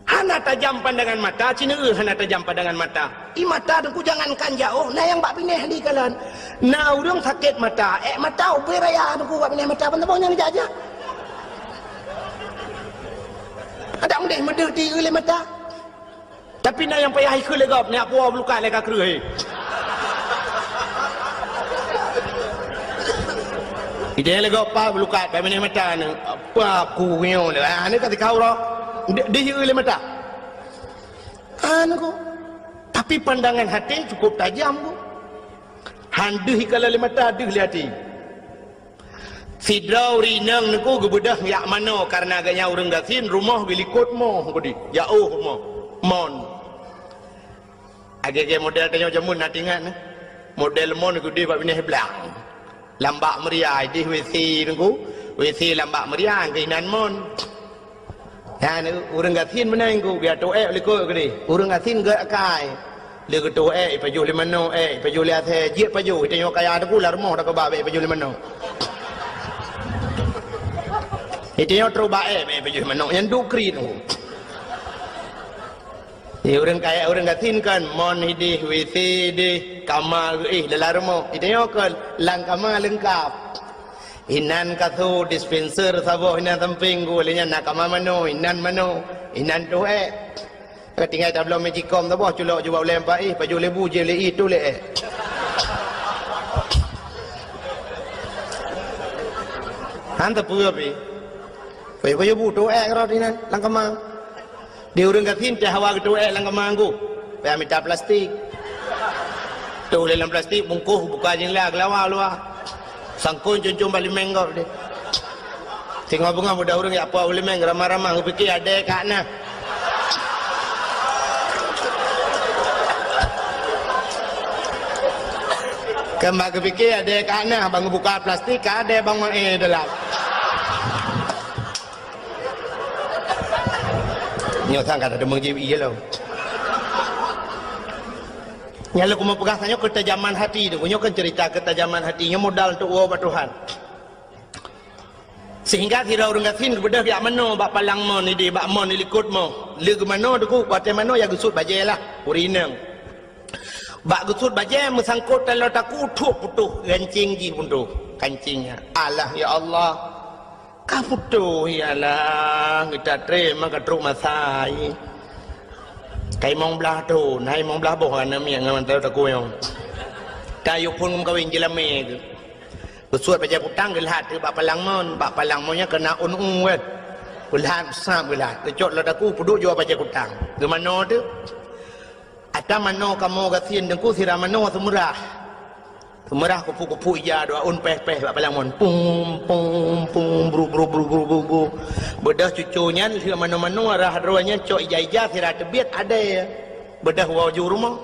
[SPEAKER 1] Hana tajam pandangan mata. Cina hana tajam pandangan mata. I mata dengku jangankan jauh. Nah yang bak pineh di kalan. Nah urang sakit mata. Mata ubir raya dengku bak pineh mata. Pantabang yang aja. Ada mudah tiga oleh mata. Tapi nak yang payah ikut legap. Nak puas belukat lega kerui. Dia lega apa belukat pada mana mata ni? Apa aku punya ni? Ni kata kau lah. Dia oleh mata. Anu. Tapi pandangan hati cukup tajam ku. Handuh kalau oleh mata, handuh oleh hati. Sidrau rinang ni ku gebedah yak mana karena agaknya orang gasin rumah bilikut mo kudi. Jauh mo. Mon. Agak model tanya jamun nak ingat ni. Model mon kudi bab ni belang. Lambak meriah di WC nunggu WC lambak meriah keinan mon. Ya ni orang gasin mana nunggu biar tu lekuk ke ni. Orang gasin gak kai. Dia ketua paju le mano paju le ate je paju tengok kaya ada pula rumah dak babe paju le mano. Tengok terubah paju le mano yang dukri tu. Orang kaya orang gatin kan mon hidih WC deh kamar dalam rumah tengok kan lang kamar lengkap inan kathu dispenser sabo inan samping golenya nak kamar mano inan tu ketinggal tablo magicom tu boh culok jual lempah baju lebu je le itu le hantar pura pi baju butuh kerot inan lang kamar. Dia orang gatin teh hawa gitu lang kamangku. Paya minta plastik. Tu dalam plastik bungkuh buka jenglah lawa luar. Sangkun cuncung balik menggor dia. Tengok bunga muda orang ya apa boleh meng ramah-ramah aku fikir ada kat nah. Kembang kepikir ada kat nah bang buka plastik ada bang dalam. Nyo sangka ada mengjib iya lo. Nyala ku mempegah tanya ketajaman hati tu. Nyo kan cerita ketajaman hatinya modal untuk uang Tuhan. Sehingga tidak orang gasin kepada yang mana bak palang mo ni di bak mo ni likut mo le ke mana deku bate mana ya gusut baje lah urinang bak gusut baje mesangkut kalau taku thuk putuh gancing ji pundu kancingnya alah ya Allah ka putuh ya lah kita terima ka truk masai kai mong belah tu nai mong belah boh ana mi ngan tahu taku yang kayu pun kawin jelame tu bersuat baca putang gelhat ke bak palang monnya kena un wet gelhat sam gelhat kecot la daku puduk jual baca putang ke mana tu ata mano kamu gasin dengku sira mano semurah kupu-kupu ya doa un peh bak palang mon pum bru bedah cucunya sira mano arah roanya cok ija sira tebiat ada ya bedah waju rumah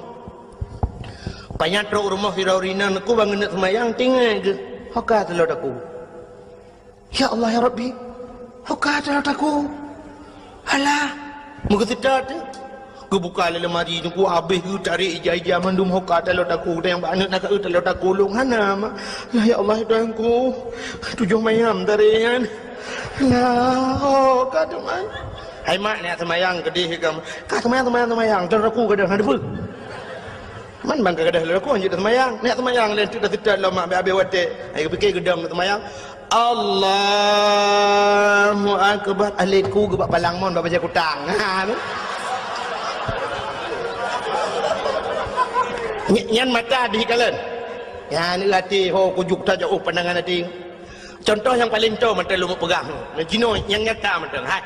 [SPEAKER 1] banyak rumah sira urina aku bangun semayang tinggal ke haka telur aku ya Allah ya Rabbi haka telur aku alah muka tidak aku buka lemari ni aku habis aku tarik ija mandum haka telur aku dan yang banyak nak telur aku long hana ya Allah Tuhan ku 7 mayam tarian lah haka teman hai mak ni semayang kedih kamu ka semayang telur aku kadang ada pun man bang kegadah lalu anjut semayang nak semayang lain tu dah tidak lama habis wate ai fikir gedam nak semayang Allahu akbar aliku ke bak palang mon baca kutang nyan mata di kalen ya ni lati ho kujuk ta jauh pandangan hati contoh yang paling tahu mata lu pegang jino yang nyata mata hat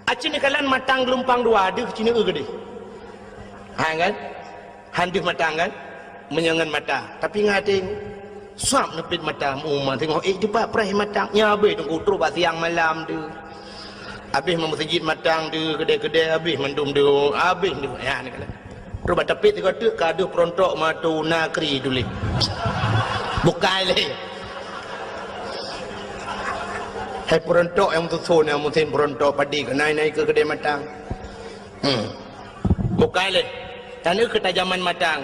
[SPEAKER 1] acin kalen matang gelumpang dua ada cina gede ha kan handih matang kan menyangan mata tapi ngating suap nepit mata umma tengok cepat perih matangnya habis tunggu terus bak siang malam tu habis memasjid matang tu kedai-kedai habis mendum tu habis tu ya ni kala terus bak tepit tengok tu kadu perontok matu nakri tulis bukan le hai perontok yang tu yang mungkin perontok padi ke naik ke kedai matang bukan le kerana ketajaman matang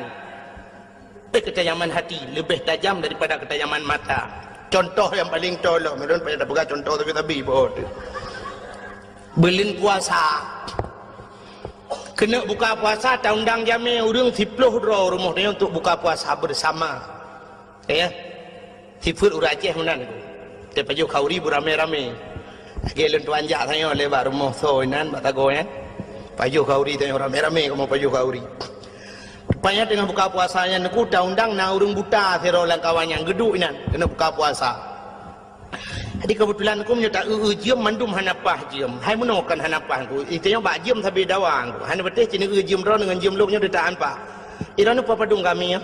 [SPEAKER 1] ketajaman hati lebih tajam daripada ketajaman mata. Contoh yang paling tolong mereka banyak dah pegang contoh tapi boh belin puasa kena buka puasa tak undang jami urang 10 ro rumah dia untuk buka puasa bersama ya sifut urang Aceh menan te paju kauri beramai-ramai gelon tuanjak saya lebar rumah soinan batago ya paju kauri tanya ramai-ramai kamu paju kauri rupanya dengan buka puasanya neku undang na urung buta sero lang kawan yang geduk inan kena buka puasa jadi kebetulan aku menyata jiem mandum hanapah jiem hai menokan hanapah ku itanya bak jiem sabi dawang ku hana betih cina jiem ro dengan jiem loknya detaan pa irana pa padung kami ya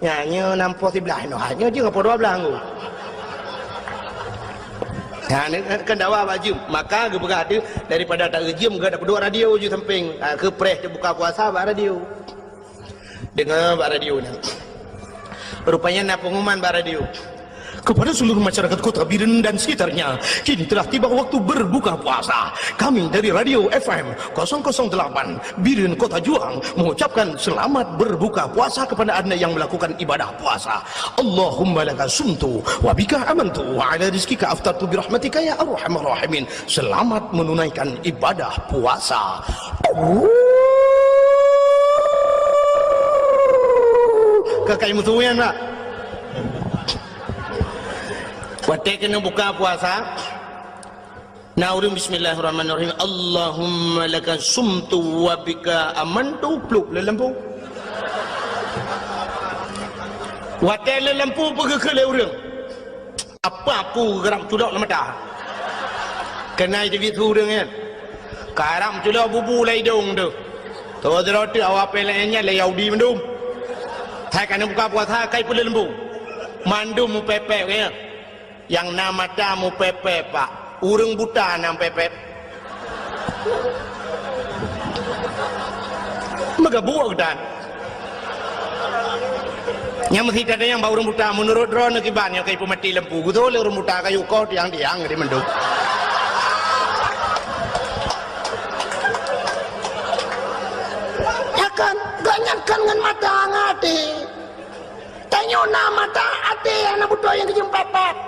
[SPEAKER 1] nyanyo nampo sebelah no hanya je ngapo 12 ku nah, kan dakwah baju maka ge berada daripada tak rejim ge ada berdua radio je samping ke press je buka puasa bak radio dengar bak radio ni rupanya nak pengumuman bak radio kepada seluruh masyarakat Kota Biren dan sekitarnya kini telah tiba waktu berbuka puasa kami dari Radio FM 008 Biren Kota Juang mengucapkan selamat berbuka puasa kepada anda yang melakukan ibadah puasa Allahumma laka sumtu wa bika amantu wa ala rizkika aftartu birahmatika ya arhamar rahimin selamat menunaikan ibadah puasa kakak musuhnya nak Wate kena buka puasa. Naurim bismillahirrahmanirrahim. Allahumma laka sumtu wa bika amantu pluk le lampu. Wate le lampu pergi ke le urang. Apa aku gerak culak le mata. Kena jadi urang kan. Karam culak bubu lai dong tu. Tu roti awak pelanya le yaudi mendum. Thai kena buka puasa kai pun le lampu. Mandum pepe kan. Yang nama tamu pepe pak urang buta nam pepe maka buak dan yang mesti ada yang bau urang buta menurut drone kibannya kayak pemati lempu gitu le urang buta kayu kau tiang di menduk ya kan ganyakan dengan mata ngati tanya nama mata ate anak buta yang kejam pepe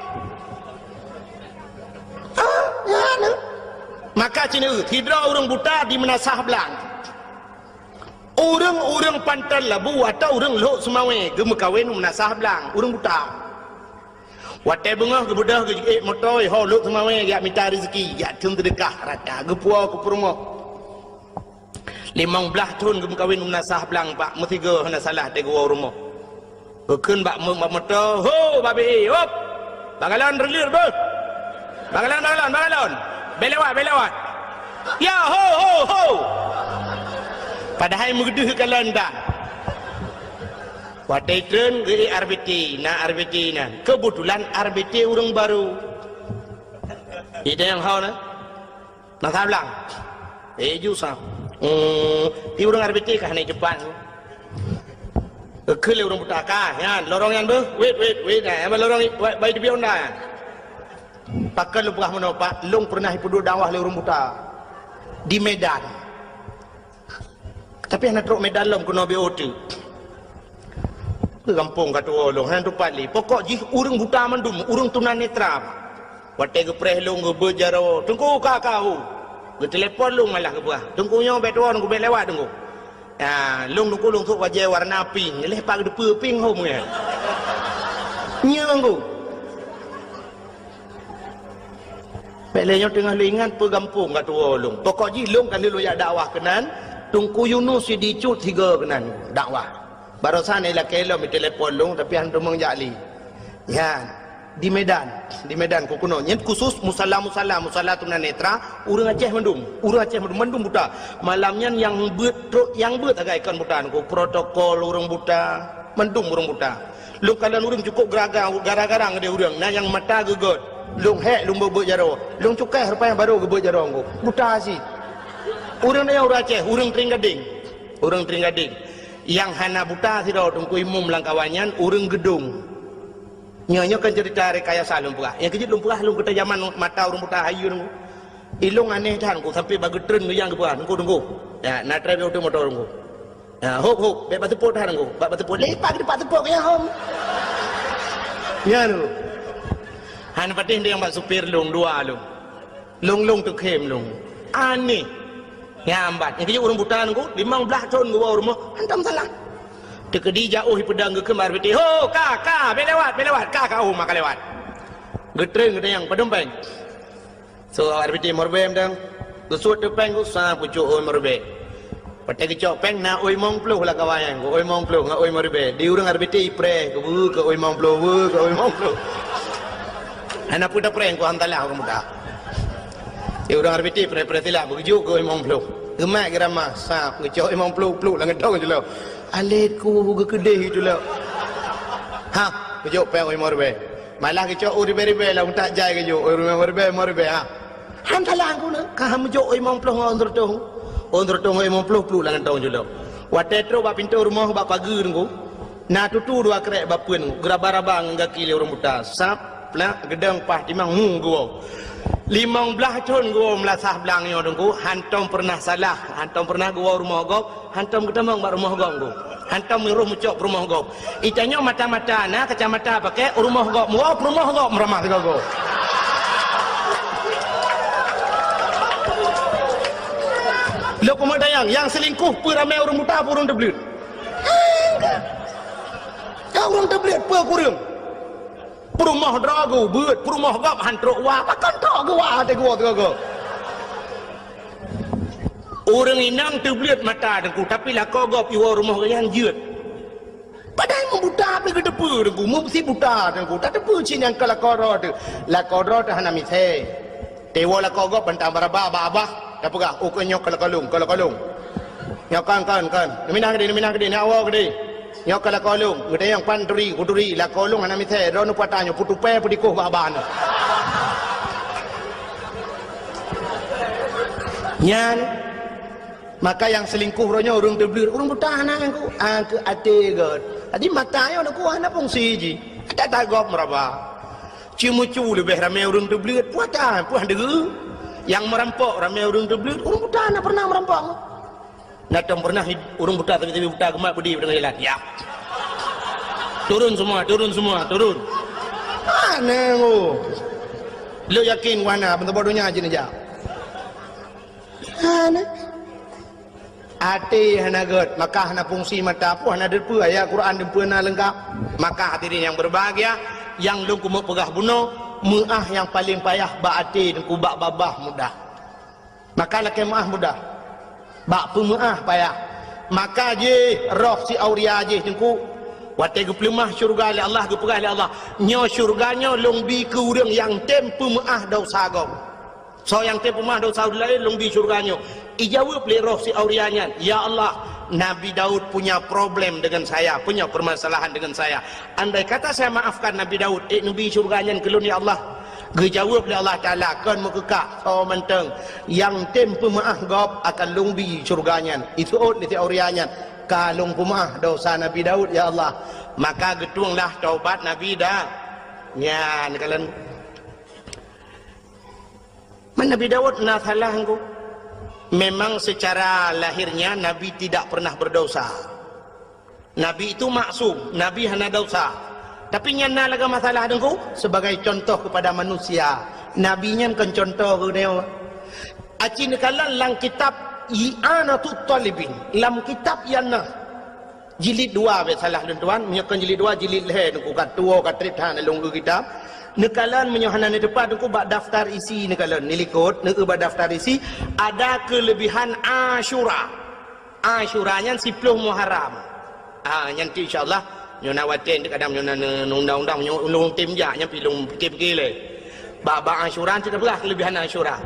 [SPEAKER 1] Maka cina tidak orang buta di menasah belang. Orang-orang pantal labu atau orang lok semawe gem kawin menasah belang. Orang buta. Watai bengah ke budak ke motor ho lok semawe ya minta rezeki ya tung sedekah rata ge puau ke rumah. 15 tahun gem kawin menasah belang pak mesti ge hana salah de gua rumah. Keun bak motor ho babi hop. Bagalan relir bos. Bagalan. Belewat. Ya ho. Padahal mengedih kalan dah. Watai tren ke RBT na. Kebetulan RBT orang baru. Ida yang hau na. Nak sablang. Jusah. Di orang RBT kah naik depan. Ke orang buta kah? Ya, lorong yang ber. Wait. Apa lorong baik di bion dah. Pakai lubah menopak. Long pernah hidup dakwah le orang buta di Medan. Tapi anak teruk Medan lom kena BOT. Ke kampung kata orang, hang tempat li. Pokok jih urang buta mandum, urang tunanetra. Watai ke preh long ke berjaro, tunggu kau. Ke telefon long malah ke buah. Tunggunya betul tunggu lewat tunggu. Ya, long tuk wajah warna pink, lepak depa pink hom ya. Nyanggu. Belenya tengah lingan pe kampung kata orang. Pokok jih long kan lu ya dakwah kenan. Tungku Yunus dicut 3 kenan dakwah. Barusan ni lah kelo mi telefon long tapi hantu mengjali. Ya, di Medan ku kuno. Yang khusus musalla tunanetra urang Aceh mendum buta. Malamnya yang beut agak ikan buta ku protokol urang buta, mendum urang buta. Lu kalian urang cukup gara-gara ngade urang. Nah yang mata gegot. Lung beut jaro. Lung cukai rupanya baru geut jaro ku. Buta sih. Urang dia orang Aceh, urang Tringgading. Yang hana buta si dah tungku imum langkawanyan, urang gedung. Nyonya kan cerita rekayasa lumpurah. Yang kejut lumpurah lung kita zaman mata urang buta hayu nunggu. Ilung aneh dah nunggu sampai bagi tren yang kebuah nunggu. Ya, nak try auto motor nunggu. Ya, hop, bebas tepuk dah nunggu. Bebas tepuk lepak di pak tepuk ya hom. Ya nunggu. Han patih dia yang bak supir lung 2 lung. Lung tu kem lung. Aneh. Ya ambat, yang kerja orang buta nunggu 15 tahun gua rumah, hantam salah. Tekedi jauh pedang ke kemar beti. Ho, ka, belewat, kau maka lewat. Getreng yang pedempeng. So RBT morbem dang. Gesut tepeng ku sa pucuk oi morbe. Patai kecok peng na oi mong pluh lah kawayang. Oi mong pluh ngak oi morbe. Di urang RBT ipre ke oi mong pluh, ke oi mong pluh. Anak puda preng ku hantalah orang muda. Di urang RBT pre tilah begitu ke oi mong pluh. Gemak geramah sap ngecok oi mong pluh lah ngedong je lo. Alit ku ke kedih itu lo. Ha, kecok peng oi morbe. Malah kecok uri-beri lah tak jai kecok oi morbe ha. Hantalah aku nak kah menjok oi mong pluh ngon tertung. On tertung oi mong pluh lah ngedong je lo. Watetro ba pintu rumah ba pagi ngku. Na tutu 2 krek ba pun geraba-rabang ngaki le orang buta. Sap lah gedang pah timang gua. 15 tahun gua melasah belangnya dengku. Hantam pernah salah, hantam pernah gua rumah gop, hantam ketemu ba rumah gop gua. Hantam miruh mucok rumah gop. Itanya mata-mata na kacamata pakai rumah gop, muap rumah gop meramah dengan gua. Lo pemadayang yang selingkuh pu ramai orang buta pu orang terbelit. Kau orang terbelit pu kurang. Perumah drago beut, perumah gap hantrok wah, pakan tok ke wah te gua tu. Orang inang terbelit mata dengku, tapi lah kau gap iwa rumah yang jeut. Padahal membuta apa ke depu dengku, mesti buta dengku. Tak depu cin yang kala kodro tu, la kodro tu hana mithe. Tewa la kau gap bantang baraba abah. Apa kah? Ukur nyok kalau nyok kan. Minah gede, ni awal gede. Nyok kalau kalung, gede yang panduri, kuduri, lah kalung anak mithe, ronu patanyo, putupe, pudikuh baban. Nyan, maka yang selingkuh ronya orang terbelir, orang buta anak aku ate god. Adi matanya nak kuah na fungsi ji. Tak gop meraba. Cimucu lebih ramai orang terbelir, puah degu. Yang merampok ramai orang terbelit, orang buta nak pernah merampok. Nak pernah orang buta tapi buta gemak budi dengan jalan. Ya. Turun semua. Mana lu? Lu yakin wana bentuk bodohnya aja nih. Hati hana get, maka hana fungsi mata pun hana derpa ayat Quran dempena lengkap. Maka hadirin yang berbahagia, yang lung kumuk pegah bunuh, muah yang paling payah bak hati dan kubak babah mudah. Maka laki muah mudah. Bak pemuah payah. Maka je roh si auria je tengku. Watai ke pelemah syurga oleh Allah, ke pegah oleh Allah. Nyo syurganya lung bi ke urang yang tem pemuah dosa gau. So yang tem pemuah dosa lain lung bi syurganya. Ijawab oleh roh si aurianya, ya Allah, Nabi Daud punya problem dengan saya, punya permasalahan dengan saya. Andai kata saya maafkan Nabi Daud, Nabi syurganya kelun ya Allah. Dijawab oleh Allah Ta'ala, kan mekekak, so menteng, yang tem pemaaf gop akan lungbi syurganya. Itu oleh si aurianya, kalung pemaaf dosa Nabi Daud ya Allah. Maka getuanglah taubat Nabi dah. Ya, kalian. Nabi Daud nak salah engkau. Memang secara lahirnya Nabi tidak pernah berdosa. Nabi itu maksum, Nabi hanya dosa. Tapi nyana laga masalah dengku sebagai contoh kepada manusia. Nabi nya kan contoh ke dia. Aci nekalan lang kitab I'anatut Talibin. Lam kitab yana jilid 2 be salah dan tuan, menyakan jilid 2 jilid leh dengku kat tua kat trip han lunggu kitab. Nekalan menyohanan di depan aku bak daftar isi nekalan nilikut nak bak daftar isi ada kelebihan Asyura. Asyuranya 10 Muharram. Nanti insyaallah nyona waten kadang nyona undang-undang nyulung tim ja nyampi lung tim gile. Bak Asyura tidak belah kelebihan Asyura.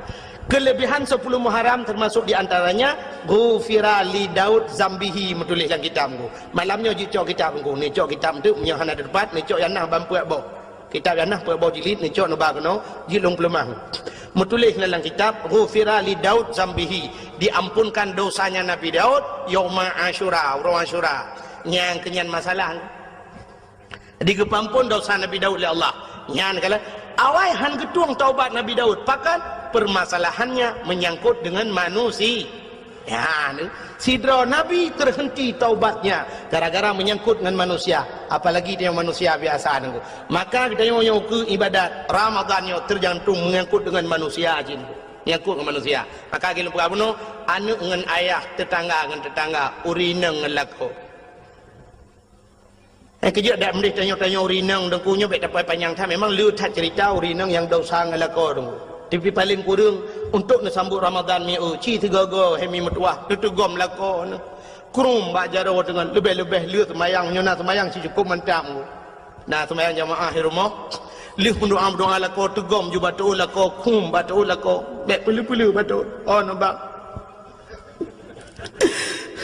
[SPEAKER 1] Kelebihan 10 Muharram termasuk di antaranya ghufira li Daud zambihi menulis dalam kitabku. Malamnya jicok kitabku ni cok kitab tu menyohanan di depan ni cok yang nah bampu abok. Kitab yang nak berbau jilid ni cok no bagno jilung pelemah. Menulis dalam kitab ghufira li Daud zambihi, diampunkan dosanya Nabi Daud yauma Asyura, orang Asyura. Yang kenyan masalah. Digepampun dosa Nabi Daud oleh Allah. Yang kala awai han getuang taubat Nabi Daud, pakan permasalahannya menyangkut dengan manusia. Ya, sidra Nabi terhenti taubatnya gara-gara menyangkut dengan manusia, apalagi dia manusia biasa nunggu. Maka kita yang ke ibadat Ramadannya tergantung menyangkut dengan manusia aja, menyangkut dengan manusia. Maka kita buka bunuh anu dengan ayah tetangga dengan tetangga urineng ngelako. Kejap dak mendih tanya-tanya urineng dengkunya baik dapat panjang tak memang lu tak cerita urineng yang dosa ngelako dengku. Tapi paling kurang untuk nasambut Ramadan mi ci tiga-go hemi metuah tutugom lako kurung bak jaro dengan lebih-lebih liu semayang nyona semayang si cukup mentam. Nah semayang jamaah di rumah liu doa lako tugom ju batu lako kum batu lako bek pelu-pelu batu. Oh nampak.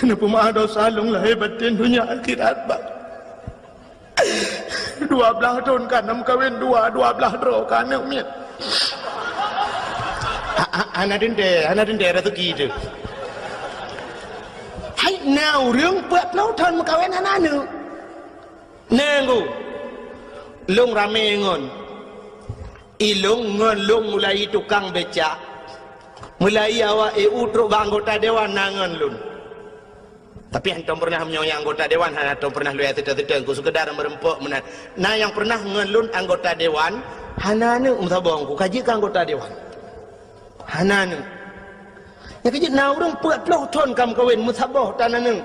[SPEAKER 1] Napa mah dosa long lah hebatin dunia akhirat bak. 12 tahun kan nam kawin 12 dro kan miat. Anak dende rezeki itu. Hai nauរឿងពាក់ផ្លូវថនមកកវិញអាណានឹងណែងលងរ៉ាមេងនilung ngelung mulai tukang becak mulai awak truk anggota dewan nangan lun. Tapi antum pernah menyoyang anggota dewan, antum pernah lu teteh-teteh ku sekedar merempuk menan. Nah yang pernah ngelun anggota dewan hanane umsabong ku kaji ke anggota dewan. Hanane. Ya kaji na urang 40 ton kam kawin musabah tananeng.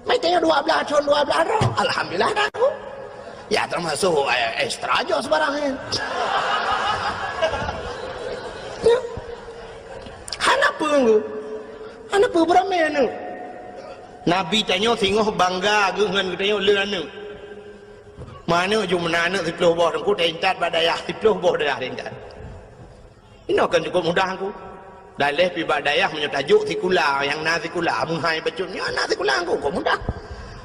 [SPEAKER 1] Mai tanya 12 ton 12 ro. Alhamdulillah dah aku. Ya termasuk ekstra aja sebarangnya. Ya. Hanapa engko? Hanapa berame anu? Nabi tanya singoh bangga geungeun tanya leuna. Mana ju menana 10 boh tengku tentat badayah 10 boh dah tentat. Ini akan cukup mudah aku. Dalih pi badayah menyatajuk sikula yang na sikula munghai bacutnya na sikula aku kok mudah.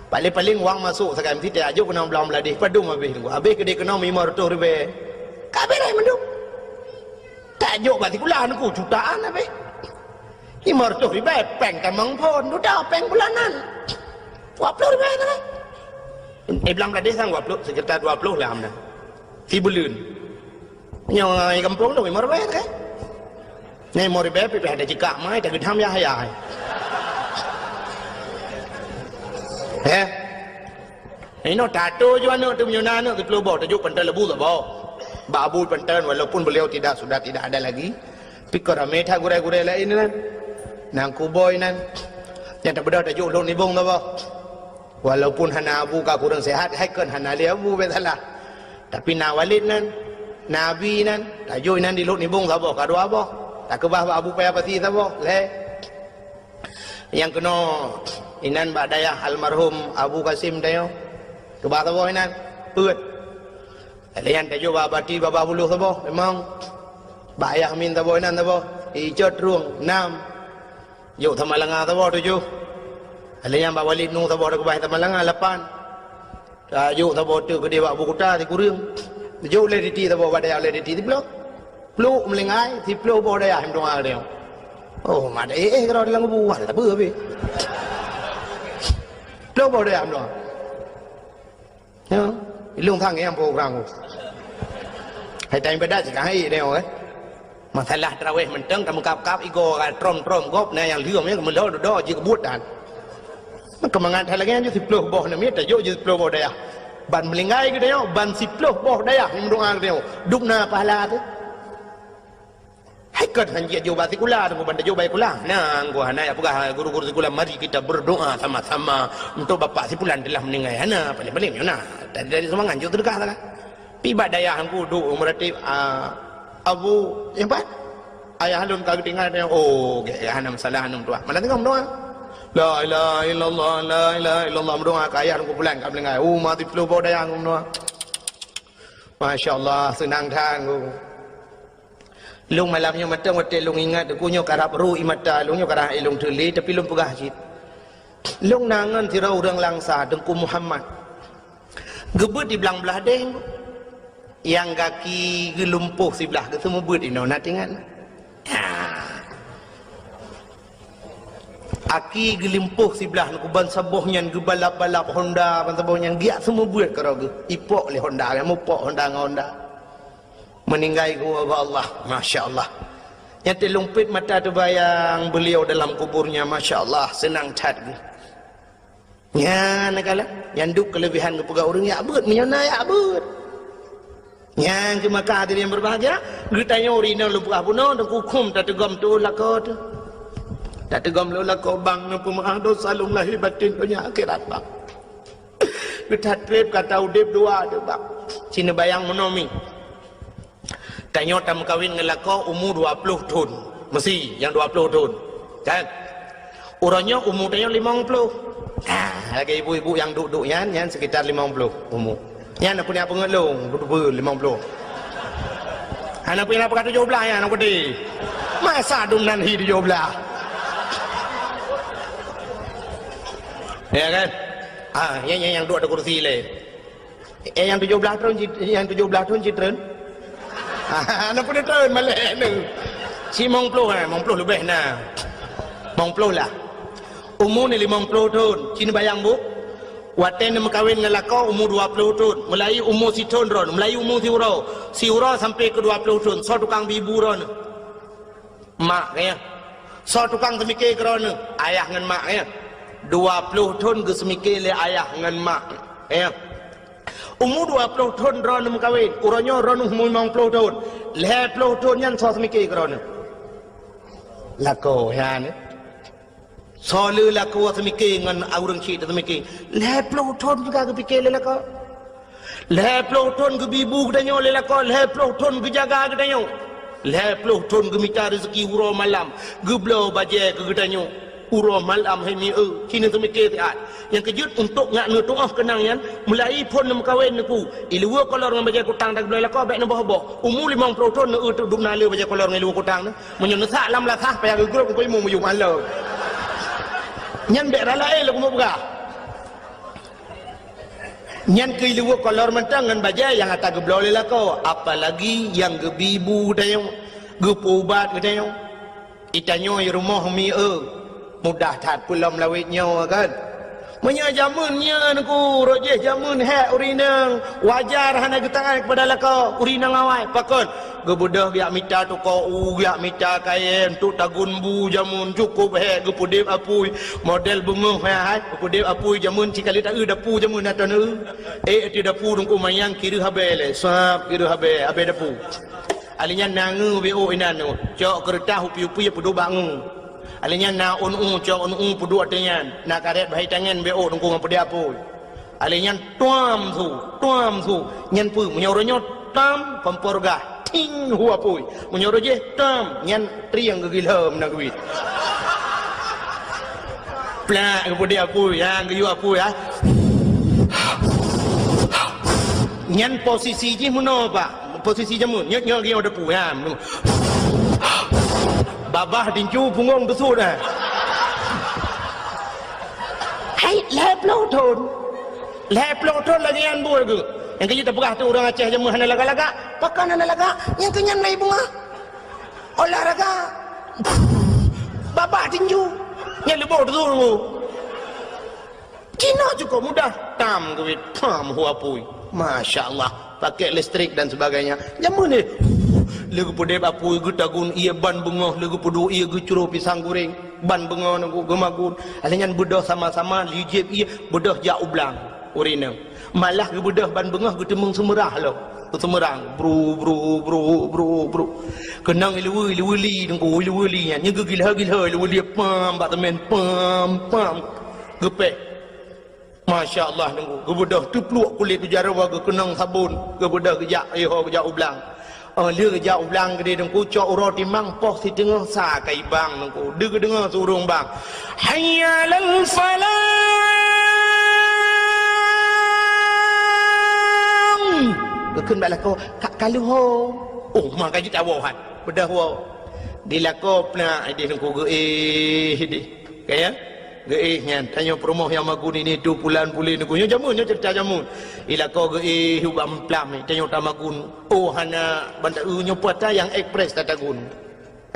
[SPEAKER 1] Paling-paling wang masuk sekarang tidak ajuk kena belah beladih padung habis tengku. Habis kedai kena 500 ribu. Kabeh rai mendung. Tak ajuk kat sikula aku jutaan habis. 500 ribu peng tamang pun sudah peng bulanan 20 ribu kan belang beladih sang 20 sekitar 20 lah dah si bulan yang kampung tu 5 ribu kan ni 5 ribu pergi ada jika mai tak gedam ya hayai ini tato juga anak tu punya anak tu pelubau tajuk pentas lebu tak bawa babu pentas walaupun beliau sudah tidak ada lagi pikir ramai tak gure-gure lain kan nang kuboi nan yang tak beda tajuk lok ni bung tu apa walaupun hana abu ka kurang sehat haikun hana dia abu betalah tapi na walid nan nabi nan tajuk nan di lok ni bung apa ka dua apa tak kebah abu payah pati apa le yang kena inan bak dayah almarhum Abu Qasim tayo kebah apa inan put Lian tajuk babati baba buluh apa memang bayah min apa inan apa ijot ruang 6 อยู่ธรรมลังงาตะบ่ตุจูอะไรยังบาวลินูตะบ่ตะกบายธรรมลังงาlapanอยู่ตะบ่ตึกดีว่าบุกุตาที่กูเรื่องอยู่เลดิตีตะบ่ว่าได้เลดิตีที่ปลูกมันง่ายที่ปลูกบ่ได้ให้มันตรงอะไรเดียวโอ้มาเอ๊ะก็เราลังบูว่าตะเบื่อพี่ปลูกบ่ได้ให้มันตรงเนาะลุงทางเงี้ยโปรแกรมให้ใจไปได้สิก็ให้เดียวเอ้masalah tarawih menteng kamu kap ego trom gop na yang liom yang melo do ji kebutan kemangan halangan ju 10 boh na mi ta yo ju 10 boh daya ban melingai ke daya ban 10 boh daya ni doa ke daya dukna pahala tu hai kat hanji jo batikula tu ban jo baikula nah gua hana ya pegah guru-guru sekolah mari kita berdoa sama-sama untuk bapak sipulan telah meninggal hana paling-paling yo nah dari semangat jo terdekat lah pi badaya hangku du merati Abu empat ayah halun kagak tinggal dia oh ya hanam salah hanum tua mana tengok doa la ilaha illallah la ilaha illallah doa kaya aku pulang kat belengai mati flu bawa dayang doa masyaallah senang tang lung malamnya matang wate lung ingat aku nyo karap ru imata lung nyo karah ilung tuli tapi lung pegah jit lung nangan tirau urang langsa dengku Muhammad gebut di belang belah deng yang kaki gelumpuh sebelah ke semua buat ini nak tengok aki gelimpuh sebelah nak ban sabohnya gebalap-balap Honda ban sabohnya giat semua buat karo ge ipok le Honda mau pok Honda dengan Honda meninggal ku Allah masya-Allah yang terlumpit mata terbayang beliau dalam kuburnya masya-Allah senang cat ge nya nakala yang duk kelebihan ke pegawai orang ya beut menyana ya beut yang ke Makkah tadi yang berbahagia getanya orina lu buah puno dan hukum tak tegam tu lakot tak tegam lu lakot bang na pemaaf dosa lum lahir batin punya akhirat bang getat trip kata udip dua tu bang cina bayang menomi tanya tam kawin ngelako umur 20 tahun mesti yang 20 tahun kan orangnya umur tanya 50 lagi ibu-ibu yang duduknya yang sekitar 50 umur yang nak punya pengelung betul 50 anak punya apa 17 ya anak gede masa dumnan hi 17 ya kan yang duduk ada kursi le yang 17 tahun citren anak punya tahun malek ni si mong ploh lebih nah mong ploh lah umur ni 50 tahun cina bayang bu Waten mengkawin dengan lako umur 20 tahun, mulai umur si tahun ron, mulai umur si uro sampai ke 20 tahun, so tukang bibu ron, mak ya, so tukang semikir ron, ayah dengan mak ya, 20 tahun ke semikir le ayah dengan mak ya, umur 20 tahun ron mengkawin, uronyo ron umur 50 tahun, le 20 tahun yang so semikir ron, lako ya ni. Soalnya laku semikir dengan orang cik semikir. Leploh ton juga kepikir lelaka. Leploh ton ke bibu katanya lelaka. Leploh ton ke jaga katanya. Leploh ton ke minta rezeki uro malam. Geblau baje ke katanya. Uro malam hemi kini semikir tiat. Yang kejut untuk ngak nutuaf kenangan. Mulai pun nak kahwin aku. Ilua kolor dengan baje kutang tak boleh lelaka baik nak boh. Umur 50 tahun nak duduk nala baje kolor dengan ilua kutang. Menyenesak lam lasah payah gegrup kau imu muyuk malam. Nyan daerah lain lagu mau buka. Nyan keilu kolor mentang dengan baja yang atas geblau lelako. Apalagi yang gebibu dayong, gepubat dayong. Itanyo i rumah mi mudah tat pulam lawitnya kan. Menya jamunnya aku rojeh jamun hek urinang wajar hana getangan kepada lako urinang awai pakon gebudah biak mita tu ko biak mita kain tu tagun bu jamun cukup hek gepudip apui model bunguh hai gepudip apui jamun cikali tak dapu jamun atau ti dapu dungku mayang kiri habele sap kiri habe dapu alinya nangu bo inanu cok kertas upi-upi pedu bangu Alinya na un cho un pudu artinya na karet bahai tangan be o dengku ngapa dia pun. Alinya tuam tu nyan pu menyoronyot tam pemporga ting hua pui menyoroje tam nyan triang gegilham na gwit. Pla ngapa dia pui ya geyu apu ya. Nyan posisi je muno pak posisi jamun nyok dia ada pu ya. Babah dincu punggung besut dah. Hai leplo ton lagi yang buat ke. Yang kerja terpegah tu orang Aceh je hana laga-laga, pakan hana laga, yang kenyan naik bunga. Olahraga. Babah tinju. Yang lebih tu tu. Cina cukup mudah. Tam duit, pam hua pui. Masya Allah. Pakai listrik dan sebagainya. Jamu ni. Lagu pedep apu igu tagun ia ban bunga lagu pedu ia gu curu pisang goreng ban bunga nunggu gemagun alenyan bedah sama-sama lijib ia bedah jak ublang urina malah gu bedah ban bunga gu temung semerah lo semerang bro kenang ilu-ili nunggu ilu-ili nya gu gila-gila ilu-ili pam batamen pam gepek Masya Allah nunggu gu bedah tu peluk kulit tu jarawa gu kenang sabun gu bedah gu jak ublang lia kerja ulang gede dengku cok uro timang poh si tengah sa kai bang dengku dengar surung bang hayya lal falam keun bala ko kalu ho maka kita wahan bedah wo dilakop na ide dengku ge kaya ge nyan tanya promoh yang magun ini 2 bulan pulih dengku jamun cerita jamun ila ko ge hubam plam tanya tamagun hana banda nyopata yang ekspres tatagun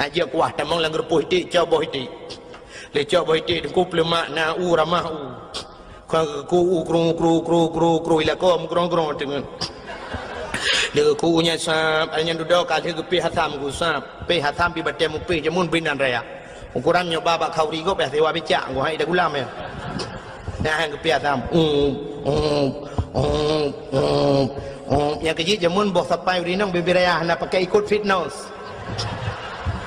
[SPEAKER 1] aja kuah tamang langgar pohiti coba hiti le coba hiti dengku plemak na ramah ku kru ila ko grong dengan le ku nya sap anya duduk kali ke pi hatam ku sap pi hatam pi batem pi jamun binan raya ukuran nyoba bak kauri go pe sewa becak gua hai dah gulam ya nah ke pi hatam yang kecil jamun boh sampai urinang bebiraya nak pakai ikut fitness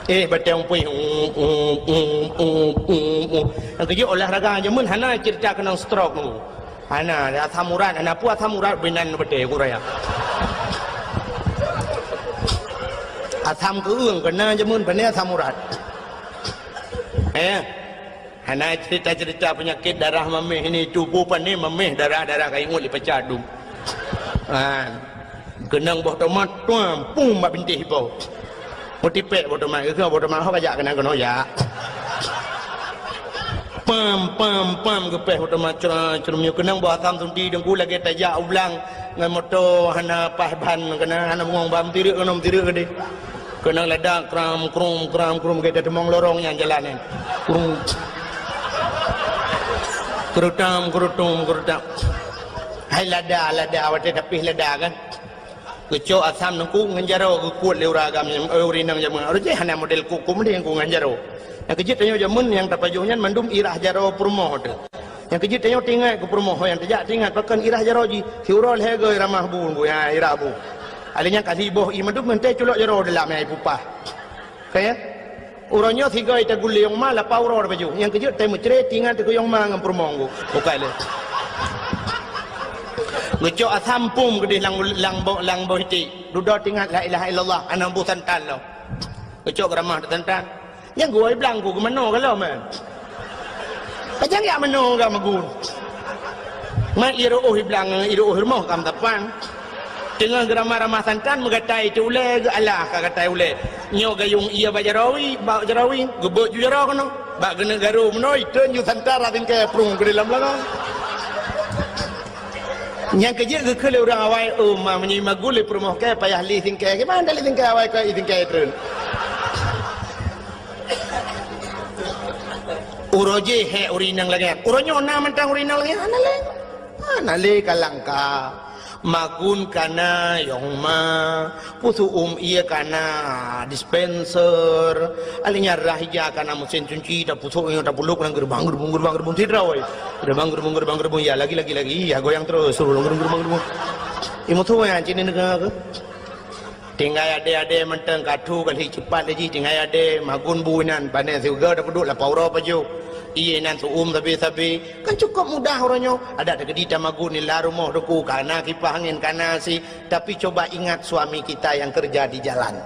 [SPEAKER 1] batem pui yang kecil olahraga jamun hana cerita kena stroke nu hana asam urat hana pu asam urat binan bede kuraya asam keung kena jamun bene asam urat hana cerita penyakit darah mameh ini tubuh pani mameh darah kai ngul dipecah dum kenang boh tomat tuam pum bak bintih po motipek boh tomat ke boh tomat ho kajak kena kono ya pam gepeh boh tomat cerumnya kenang boh asam sundi dengku lagi tajak ulang ngan moto hana pah ban kena hana ngong bam tirik gede kenang ledak kram krum kita demong lorong yang jalanan kerutam hai lada awak tapi lada kan kecok asam nengku nganjaro kuat leura agam yang urinang jamun arje hana model kukum dia ku nganjaro yang kejit tanyo jamun yang tapajuhnya mandum irah jaro permoh tu yang kejit tanyo tinggal ke permoh yang tejak tinggal pakan irah jaro ji siurol hege ramah bun bu ya irah bu alinya kasih boh i mandum mente culok jaro dalam ai pupah kaya uronyo tiga ita guli yang mala pauro baju yang kejit temu cere tinggal te yang mang permoh ku bukai le ngecok asam pum gede lang bo hiti duduk tinggal la ilaha illallah anam bu santan lo ngecok ramah santan yang gue bilang gue mano kalau man kajang ya mano ga magun ma iro bilang iro hirmoh kam tapan dengan ramah santan mengatai tu ule ke Allah katai ule nyo gayung ia bajarawi gebek ju jaro kono bak gena garu menoi ten ju santara tingkai prung ke dalam belakang yang kerja ke kalau orang awai menyi magul promoh ke payah li tingkai ke mana li tingkai awai ke tingkai tren uroje he urinang lagi uronyo na mentang urinang lagi ana le kalangka magun kana yong ma pusu iya kana dispenser alinya rahija kana mesin cuci da pusu da buluk nang gerbang tidra oi gerbang ya lagi ya goyang terus suruh gerbang imo tuh ya cini negara ke tinggal ada menteng katu kali cepat lagi tinggal ada magun buinan panen juga dah peduk lah paura paju iya nan suum tapi kan cukup mudah orangnya ada gedita magun ni lah rumah duku kana kipas angin kana si tapi coba ingat suami kita yang kerja di jalan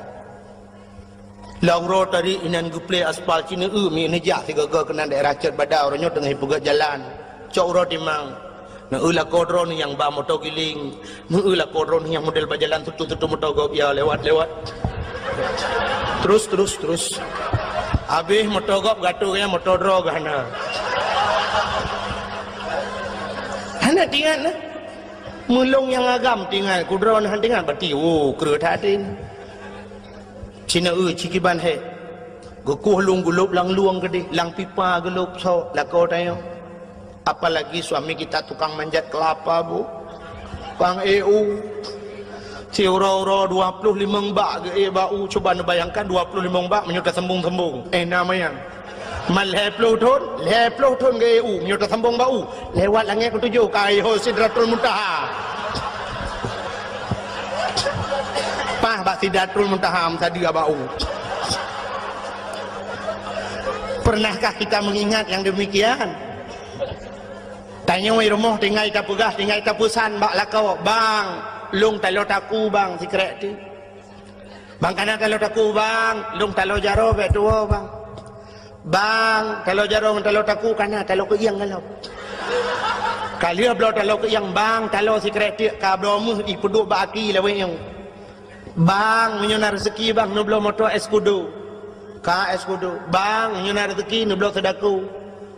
[SPEAKER 1] lauro tadi inan guple aspal cina mi nejak tiga kena daerah cer badau orangnya tengah pegat jalan cok timang na ula kodron yang ba motor giling na ula kodron yang model berjalan tutu motor gop ya lewat terus habis motor gop gatunya motor drog hana tinggal mulung yang agam tinggal kudron han tinggal berarti kera tadin cina cikiban he gokuh lung gulup lang luang gede lang pipa gelup so lakau tayo apalagi suami kita tukang manjat kelapa bu Bang EU Ciura-ura 25 bak ke bau coba bayangkan 25 bak menyudah sembung-sembung namanya mal leploh ton ke EU menyudah sembung bau lewat langit ketujuh kaiho sidratul muntaha pah bak sidratul muntaha tadi bau. Pernahkah kita mengingat yang demikian? Tanya wei rumah tinggal kita pegah tinggal kita pusan bak lakau bang lung talo taku bang sikret ti bang kana talo taku bang lung talo jaro be tuo bang talo jaro talo taku kana talo ke yang kalau kalia blo talo ke yang bang talo sikret ti ka blo mu di peduk baki la we yang bang menyona rezeki bang nu blo moto eskudo ka eskudo bang menyona rezeki nu blo sedaku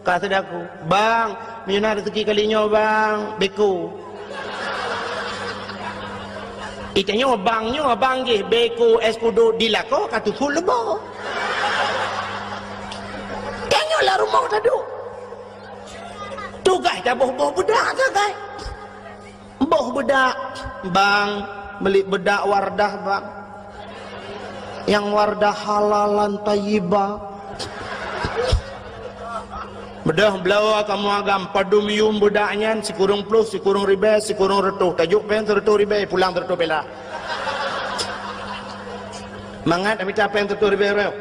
[SPEAKER 1] ka sedaku bang menyona rezeki kalinya bang beku itanya bang je beku eskudo dilako katu full lebo tanya lah rumah tadu tu guys dah boh bedak tu guys boh bedak bang beli bedak wardah bang yang wardah halalan tayyibah bedah belawa kamu agam padumium budaknya si kurung plus si kurung ribe si kurung retuh tajuk pen retuh ribe pulang retuh bela mangat amit apa yang retuh ribe reo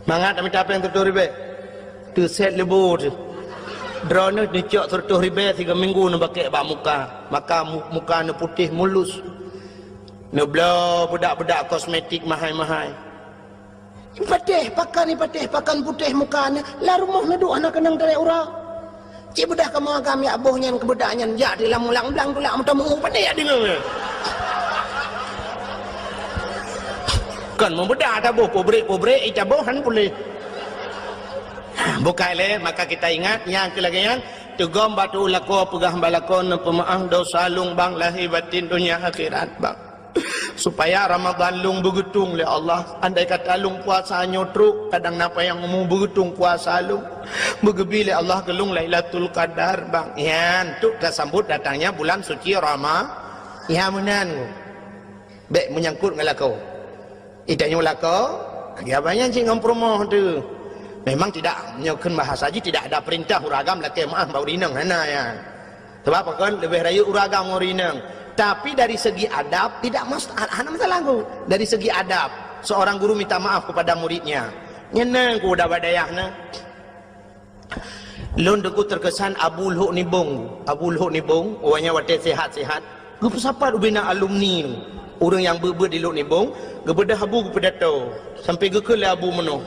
[SPEAKER 1] mangat amit apa yang retuh ribe tu set lebu tu drone ni cok retuh ribe 3 minggu nu pakai bak muka maka muka nu putih mulus nu belaw budak-budak kosmetik mahal-mahal patih pakan putih mukanya lah rumah na doa nak kenang dari urang cik bedah kamu agam ya abohnya kebedaknya ya di lamulang belang tu lah muta mengu pandai ya dengar kan membedah ada boh pobrek ita bohan boleh bukai le maka kita ingat yang kelagian tegom batu lako pegah balakon pemaaf dosa lung bang lahir batin dunia akhirat bang supaya Ramadan lung begetung le Allah andai kata lung puasa nyotruk kadang napa yang mau begetung puasa lung begebi le Allah gelung Lailatul Qadar bang yan tu dah sambut datangnya bulan suci Rama ya menan baik menyangkut dengan lakau itanya lakau dia banyak cing ngompromoh tu memang tidak menyokan bahasa haji tidak ada perintah uragam laki maaf bau rinang hana ya sebab kan lebih raya uragam rinang. Tapi dari segi adab tidak masalah aku. Dari segi adab seorang guru minta maaf kepada muridnya. Nyenang ku dah badayahna. Lon deku terkesan Abu Luhuk Nibong, orangnya wate sehat-sehat. Gupu siapa bina alumni ni? Orang yang ber di Luhuk Nibong, gebedah abu gepedato. Sampai gekele abu menoh.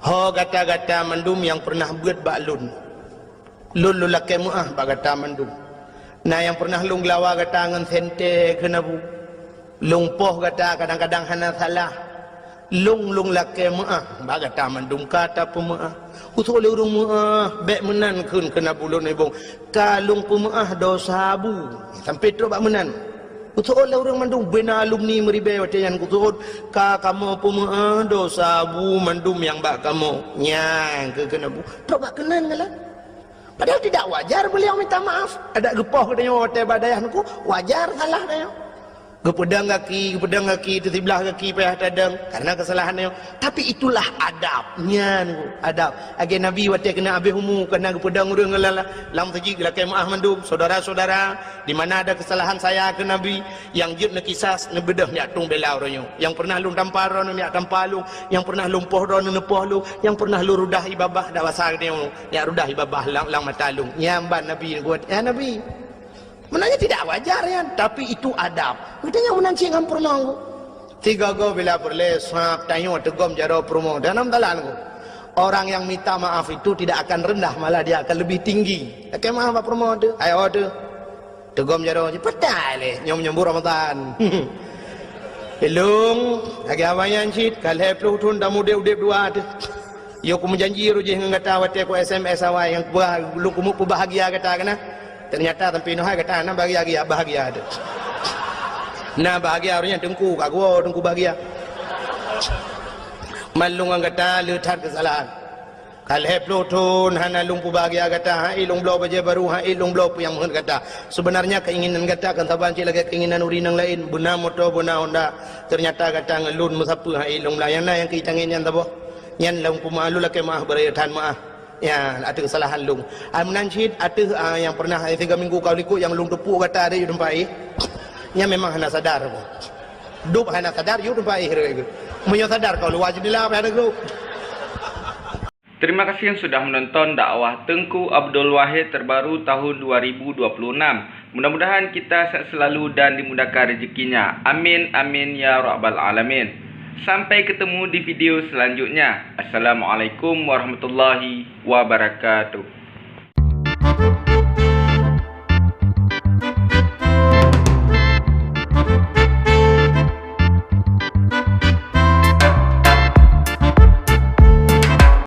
[SPEAKER 1] Ha gata-gata mandum yang pernah buat baklun. Lun lulake muah bak gata mandum. Nah yang pernah lung lawa kata ngan sente kena bu lung poh kata kadang-kadang hana salah lung lake maah baga taman dum kata pemaah usul le urung maah bek menan kun kena bulun ibung kalung pemaah dosa bu sampai tu bak menan usul le urung mandum bena alumni meribe watayan kutul ka kamu pemaah dosa bu mandum yang bak kamu nyang ke kena bu tu bak kenan ngalah. Padahal tidak wajar beliau minta maaf. Ada gepoh katanya hotel badayah nuku wajar salah dia. Gepedang kaki tu sebelah kaki payah tadang karena kesalahannya. Tapi itulah adabnya ni, adab. Agi Nabi waktu kena habis umur kena gepedang urang lala lam tajik lakai maah mandum saudara-saudara di mana ada kesalahan saya ke Nabi yang jut ne kisas ne bedah ni atung belau ronyo. Yang pernah lung tampar ron ni tampar lu, yang pernah lumpuh ron ne poh lu, yang pernah lu rudah ibabah dak wasar dia ya rudah ibabah lang matalung. Nyamban Nabi buat ya Nabi. Menanya tidak wajar ya, tapi itu adab. Katanya menanci ngam permau. Tiga go bila berle sap tayo tegom jaro permau dalam dalan ko. Orang yang minta maaf itu tidak akan rendah, malah dia akan lebih tinggi. Oke maaf permau tu. Ayo tu. Tegom jaro petai le nyom Ramadan. Belum lagi awayan cit kalau pelu tun damu de dua tu. Yo ku menjanji rujih ngata wate ku SMS awai yang lu ku bahagia kata kana. Ternyata tempi noh kata ana bahagia ada. Nah bahagia harusnya dengku kat gua dengku bahagia. Malung kata letat kesalahan. Kalau pelutun hana lumpu bahagia kata ha ilung blau baje baru ha ilung blau yang mohon kata. Sebenarnya keinginan kata kan saban cik lagi keinginan urinang lain bena motor bena Honda. Ternyata kata ngelun musapa ha ilung layana yang kitangin yang tabo. Nyan lumpu malu lagi maah beratan maah. Ya, ada kesalahan lung. Menancit ada yang pernah 3 minggu kau likut yang lung tepuk kata ada yu tempai. Nya memang hana sadar. Dup hana sadar yu tempai gitu. Munyo sadar kau lu wajib dilah apa ada grup.
[SPEAKER 2] Terima kasih yang sudah menonton dakwah Tengku Abdul Wahid terbaru tahun 2026. Mudah-mudahan kita sehat selalu dan dimudahkan rezekinya. Amin amin ya rabbal alamin. Sampai ketemu di video selanjutnya. Assalamualaikum warahmatullahi wabarakatuh.